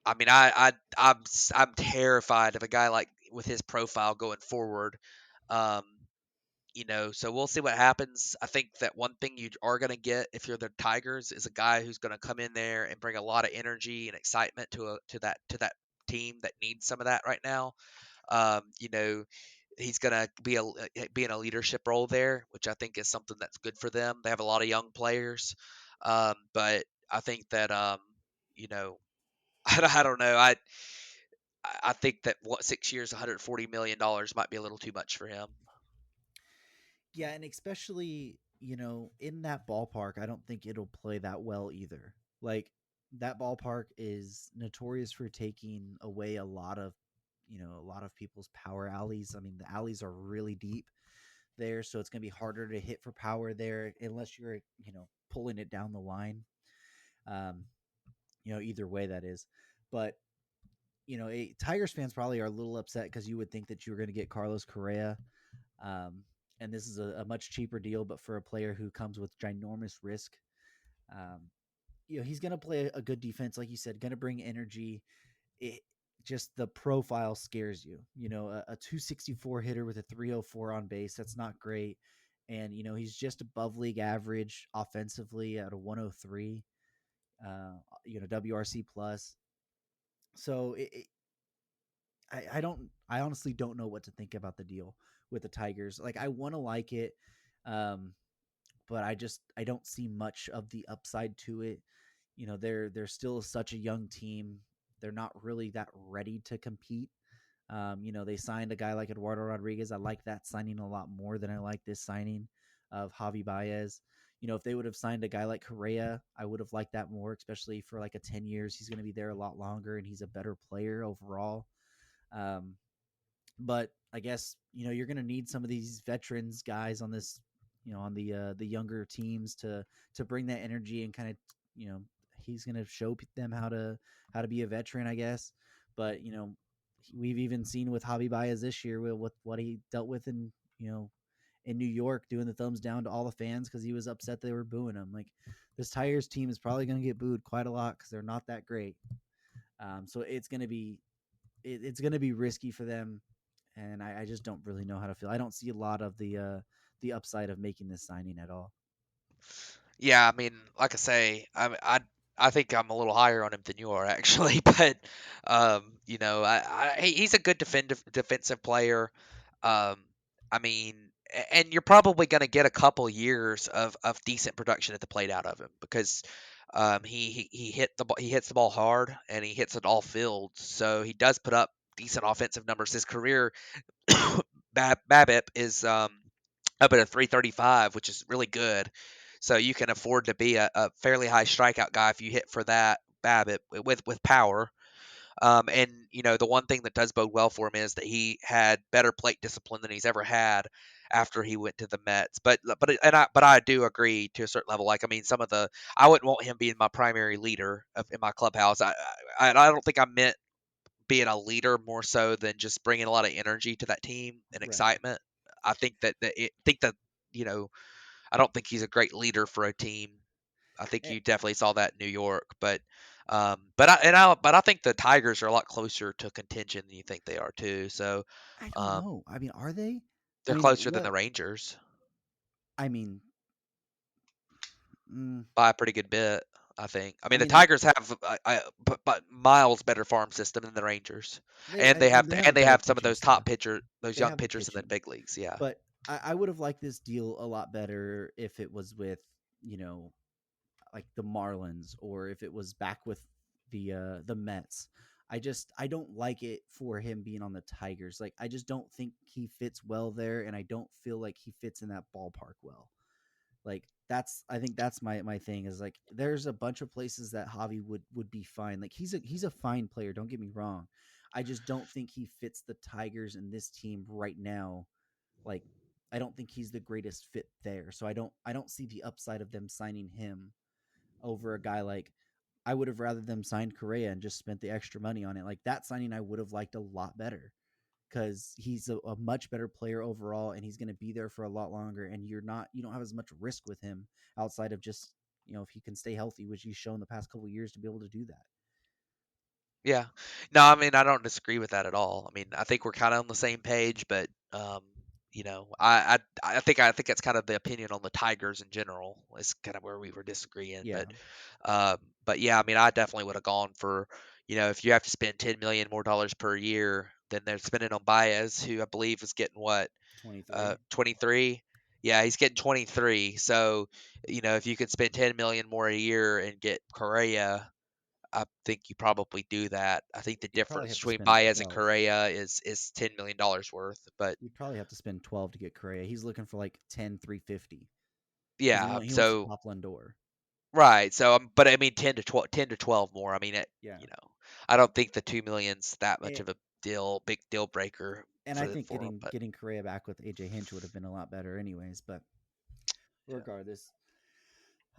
I mean, I'm terrified of a guy like with his profile going forward. Um, so we'll see what happens. I think that one thing you are going to get if you're the Tigers is a guy who's going to come in there and bring a lot of energy and excitement to that team that needs some of that right now. Um, you know, he's going to be in a leadership role there, which I think is something that's good for them. They have a lot of young players, but I think that you know, I don't know. I think that 6 years, $140 million might be a little too much for him.
Yeah, and especially, in that ballpark, I don't think it'll play that well either. Like, that ballpark is notorious for taking away a lot of people's power alleys. I mean, the alleys are really deep there, so it's going to be harder to hit for power there unless you're, pulling it down the line. Um, either way that is. But, Tigers fans probably are a little upset because you would think that you were going to get Carlos Correa. Um, and this is a much cheaper deal, but for a player who comes with ginormous risk, um, he's going to play a good defense, like you said, going to bring energy. It just the profile scares you. A 264 hitter with a 304 on base. That's not great. And he's just above league average offensively at a 103. WRC plus. So I honestly don't know what to think about the deal with the Tigers. Like, I want to like it, but I don't see much of the upside to it. They're still such a young team. They're not really that ready to compete. They signed a guy like Eduardo Rodriguez. I like that signing a lot more than I like this signing of Javi Baez. If they would have signed a guy like Correa, I would have liked that more, especially for like a 10 years. He's going to be there a lot longer, and he's a better player overall. Um, but I guess you're going to need some of these veterans guys on this, on the younger teams to bring that energy and kind of he's going to show them how to be a veteran, I guess. But we've even seen with Javi Baez this year with what he dealt with in New York, doing the thumbs down to all the fans because he was upset they were booing him. Like, this Tigers team is probably going to get booed quite a lot because they're not that great. So it's going to be risky for them, and I just don't really know how to feel. I don't see a lot of the upside of making this signing at all.
Yeah, I mean, like I say, I think I'm a little higher on him than you are actually, but he's a good defensive player. Um, I mean, and you're probably going to get a couple years of decent production at the plate out of him because he hits the ball hard and he hits it all fields, so he does put up decent offensive numbers. His career BABIP is up at a 335, which is really good. So you can afford to be a fairly high strikeout guy if you hit for that BABIP with power. And the one thing that does bode well for him is that he had better plate discipline than he's ever had after he went to the Mets. But I do agree to a certain level. Like, I mean, I wouldn't want him being my primary leader in my clubhouse. I don't think I meant being a leader more so than just bringing a lot of energy to that team and
Right.
excitement. I think that I don't think he's a great leader for a team. I think
Eh,
you definitely saw that in New York, but I think the Tigers are a lot closer to contention than you think they are too. So
I don't
um,
know. I mean, are they? I
they're
mean,
closer than
what?
the Rangers
I mean,
by a pretty good bit. I think. I
I
mean, the
mean, they
Tigers have but miles better farm system than the Rangers,
they
and
I mean they have
they
better
have some of
pitching
those top
staff.
those
They
young
have the
pitchers in the
pitching,
big leagues. Yeah.
but I would have liked this deal a lot better if it was with like the Marlins, or if it was back with the Mets. I don't like it for him being on the Tigers. Like, I just don't think he fits well there, and I don't feel like he fits in that ballpark well. Like, I think that's my thing is, like, there's a bunch of places that Javi would be fine. Like, he's a fine player, don't get me wrong. I just don't think he fits the Tigers and this team right now like I don't think he's the greatest fit there. So I don't see the upside of them signing him over a guy like I would have rather them signed Correa and just spent the extra money on it. Like that signing I would have liked a lot better because he's a much better player overall and he's going to be there for a lot longer and you don't have as much risk with him outside of just, if he can stay healthy, which he's shown the past couple of years to be able to do that.
Yeah. No, I mean, I don't disagree with that at all. I mean, I think we're kind of on the same page, but I think that's kind of the opinion on the Tigers in general is kind of where we were disagreeing.
Yeah.
But yeah, I mean, I definitely would have gone for, if you have to spend $10 million more per year than they're spending on Baez, who I believe is getting what,
23.
23. Yeah, he's getting 23. So, if you could spend 10 million more a year and get Correa, I think you probably do that. I think the
You'd probably
difference
have to
between
spend
Baez and
12.
Correa is $10 million worth. But
You'd probably have to spend 12 to get Correa. He's looking for like 10,350 because
yeah,
he wants to
so
pop Lindor.
right. So, but I mean 10 to 12 more. I mean,
Yeah.
I don't think the 2 million's that much
And,
of a big deal breaker
and I
for
think
him. But
getting Correa back with AJ Hinch would have been a lot better anyways, but
yeah.
regardless.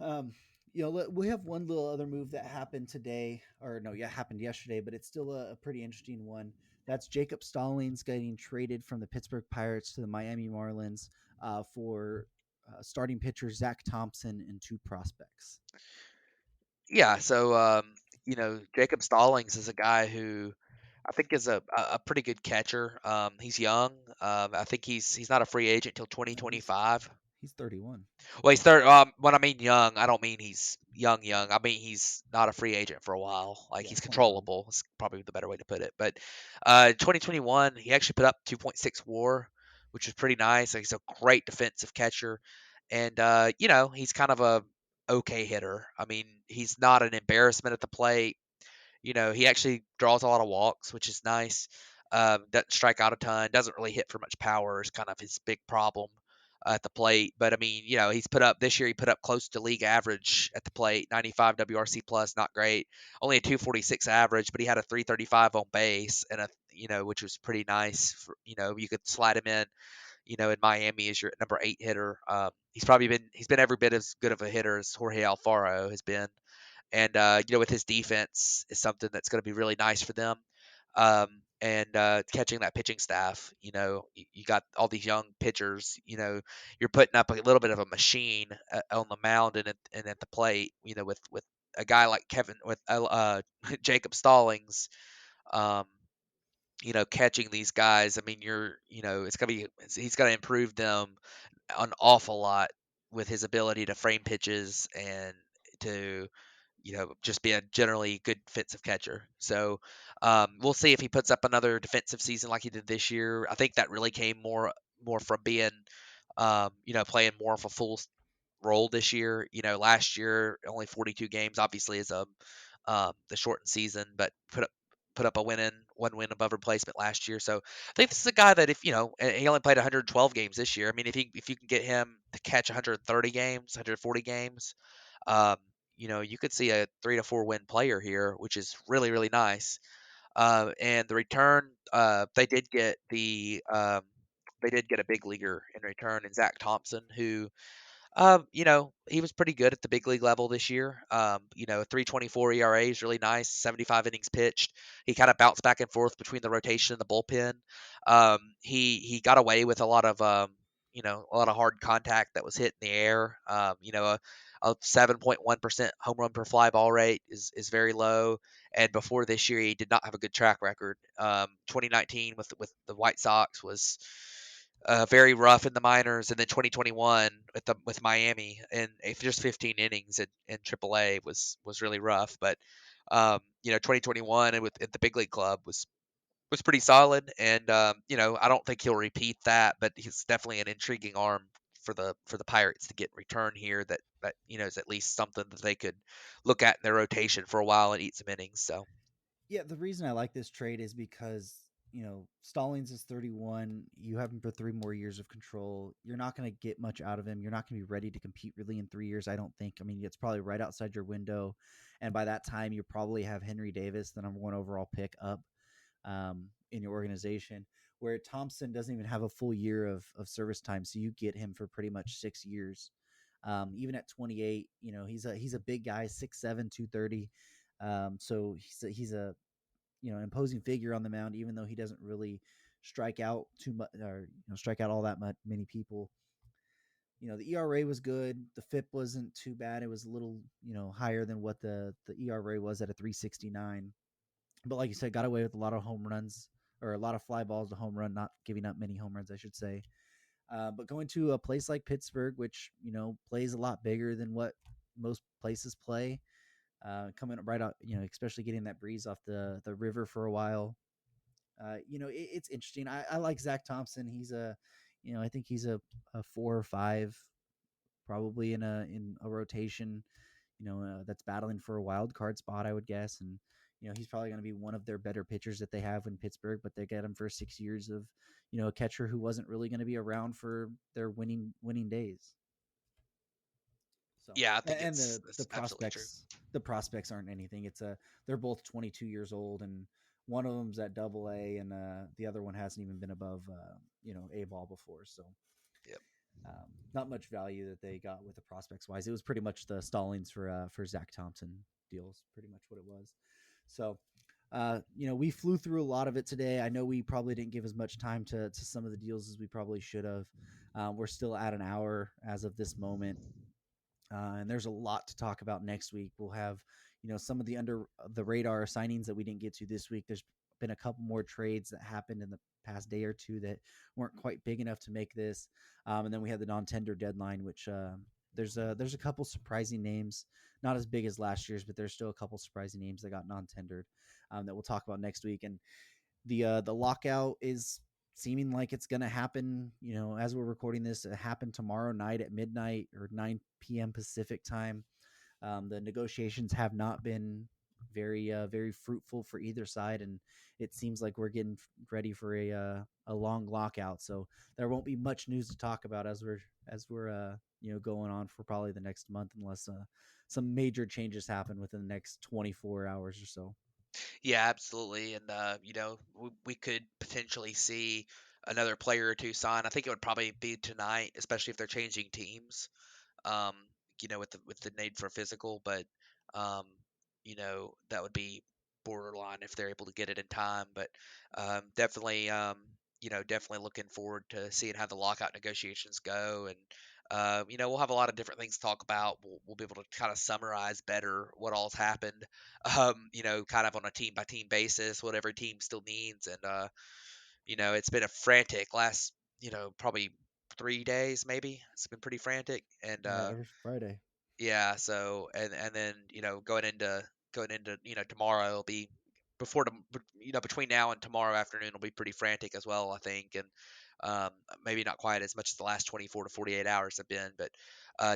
Um, we have one little other move that happened today, or no, yeah, happened yesterday, but it's still a pretty interesting one. That's Jacob Stallings getting traded from the Pittsburgh Pirates to the Miami Marlins for starting pitcher Zach Thompson and 2 prospects.
Yeah. So, Jacob Stallings is a guy who I think is a pretty good catcher. He's young. I think he's not a free agent till
No, he's
2025.
he's 31.
Well, he's third. When I mean young, I don't mean he's young, young. I mean he's not a free agent for a while. Like
Yeah,
he's
21.
controllable. It's probably the better way to put it. But 2021, he actually put up 2.6 WAR, which is pretty nice. Like, he's a great defensive catcher, and he's kind of a okay hitter. I mean, he's not an embarrassment at the plate. He actually draws a lot of walks, which is nice. Doesn't strike out a ton. Doesn't really hit for much power. Is kind of his big problem at the plate. But I mean, he's put up this year. He put up close to league average at the plate. 95 WRC plus, not great. Only a 246 average, but he had a 335 on base and which was pretty nice. You could slide him in. In Miami as your number 8 hitter. He's been every bit as good of a hitter as Jorge Alfaro has been. And with his defense is something that's going to be really nice for them. And catching that pitching staff, you got all these young pitchers. You're putting up a little bit of a machine on the mound and at the plate. With a guy like Jacob Stallings. Um, catching these guys. I mean, he's gonna improve them an awful lot with his ability to frame pitches and to just be a generally good defensive catcher. So we'll see if he puts up another defensive season like he did this year. I think that really came more from being, playing more of a full role this year. Last year only 42 games. Obviously, is the shortened season, but put up a one win above replacement last year. So I think this is a guy that if and he only played 112 games this year. I mean, if you can get him to catch 130 games, 140 games, um, you could see a 3 to 4 win player here, which is really really nice. And the return, they did get a big leaguer in return in Zach Thompson, who he was pretty good at the big league level this year. A 3.24 ERA is really nice. 75 innings pitched. He kind of bounced back and forth between the rotation and the bullpen. He got away with a lot of hard contact that was hit in the air. A 7.1% home run per fly ball rate is very low. And before this year, he did not have a good track record. 2019 with the White Sox was very rough in the minors, and then 2021 with Miami and just 15 innings in AAA was really rough. But 2021 and at the big league club was pretty solid, and I don't think he'll repeat that, but he's definitely an intriguing arm for the Pirates to get in return here. That is at least something that they could look at in their rotation for a while and eat some innings. So.
Yeah, the reason I like this trade is because, Stallings is 31. You have him for 3 more years of control. You're not going to get much out of him. You're not going to be ready to compete really in 3 years, I don't think. I mean, it's probably right outside your window. And by that time, you probably have Henry Davis, the number 1 overall pick, up in your organization. where Thompson doesn't even have a full year of service time. So you get him for pretty much 6 years. Even at 28, he's a big guy, 6'7", 230. So he's a imposing figure on the mound, even though he doesn't really strike out too much or strike out all that many people. The ERA was good. The FIP wasn't too bad. It was a little, higher than what the ERA was at a 369. But like you said, got away with a lot of home runs or a lot of fly balls to home run, not giving up many home runs, I should say. But going to a place like Pittsburgh, which, plays a lot bigger than what most places play, coming right out, especially getting that breeze off the river for a while. It's interesting. I like Zach Thompson. He's I think he's a 4 or 5, probably in a rotation, that's battling for a wild card spot, I would guess. And, he's probably going to be one of their better pitchers that they have in Pittsburgh, but they get him for 6 years of, a catcher who wasn't really going to be around for their winning days. So,
Yeah, I think
and
it's absolutely true.
the prospects aren't anything. They're both 22 years old, and one of them's at AA, and the other one hasn't even been above, A ball before. So,
Yep.
Not much value that they got with the prospects wise. It was pretty much the Stallings for Zach Thompson deals, pretty much what it was. So, we flew through a lot of it today. I know we probably didn't give as much time to some of the deals as we probably should have. We're still at an hour as of this moment. And there's a lot to talk about next week. We'll have, some of the under the radar signings that we didn't get to this week. There's been a couple more trades that happened in the past day or two that weren't quite big enough to make this. And then we had the non-tender deadline, which there's a couple surprising names, not as big as last year's, but there's still a couple surprising names that got non-tendered that we'll talk about next week. And the lockout is seeming like it's going to happen, as we're recording this, it happened tomorrow night at midnight or 9 p.m. Pacific time. The negotiations have not been very fruitful for either side, and it seems like we're getting ready for a long lockout. So there won't be much news to talk about as we're going on for probably the next month, unless some major changes happen within the next 24 hours or so.
Yeah, absolutely. And we could potentially see another player or two sign. I think it would probably be tonight, especially if they're changing teams. Um, with the need for physical, but um, that would be borderline if they're able to get it in time. But definitely, definitely looking forward to seeing how the lockout negotiations go. And we'll have a lot of different things to talk about. We'll be able to kind of summarize better what all's happened. Kind of on a team by team basis, what every team still needs. And it's been a frantic last, probably 3 days, maybe. It's been pretty frantic. And
Yeah, every Friday.
yeah, so and then going into tomorrow will be before between now and tomorrow afternoon will be pretty frantic as well, I think. And maybe not quite as much as the last 24 to 48 hours have been, but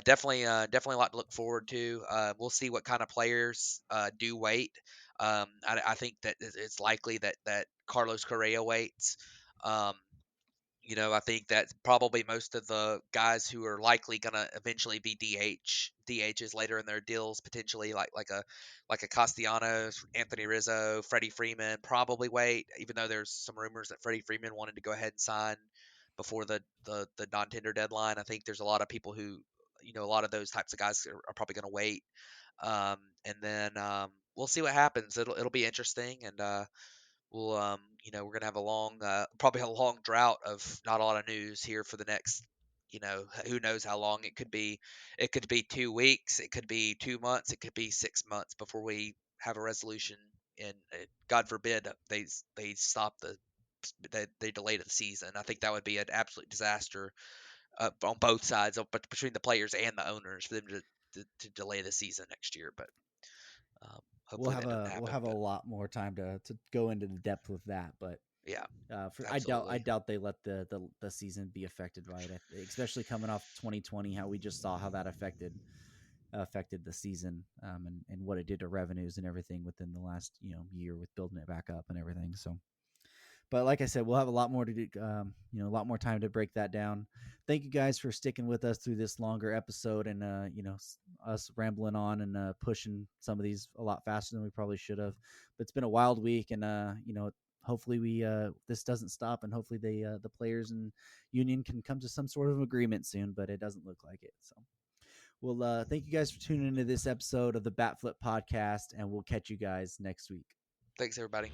definitely a lot to look forward to. We'll see what kind of players do wait. I think that it's likely that Carlos Correa waits. Um, I think that probably most of the guys who are likely going to eventually be DHs later in their deals, potentially like a Castellanos, Anthony Rizzo, Freddie Freeman, probably wait. Even though there's some rumors that Freddie Freeman wanted to go ahead and sign before the non-tender deadline. I think there's a lot of people who, a lot of those types of guys are probably going to wait. And then we'll see what happens. It'll be interesting. And we're gonna have probably a long drought of not a lot of news here for the next, who knows how long it could be. It could be 2 weeks, it could be 2 months, it could be 6 months before we have a resolution. And God forbid they stop they delay the season. I think that would be an absolute disaster on both sides, but between the players and the owners for them to delay the season next year. But hopefully that doesn't happen.
We'll have a
But
lot more time to go into the depth with that, but
yeah,
I
absolutely.
doubt they let the season be affected by it, especially coming off 2020, how we just saw how that affected the season, and what it did to revenues and everything within the last year with building it back up and everything. So, but like I said, we'll have a lot more to do, a lot more time to break that down. Thank you guys for sticking with us through this longer episode, and us rambling on and pushing some of these a lot faster than we probably should have. But it's been a wild week, and hopefully we this doesn't stop, and hopefully the players and union can come to some sort of agreement soon, but it doesn't look like it. So, well, thank you guys for tuning into this episode of the Bat Flip Podcast, and we'll catch you guys next week.
Thanks, everybody.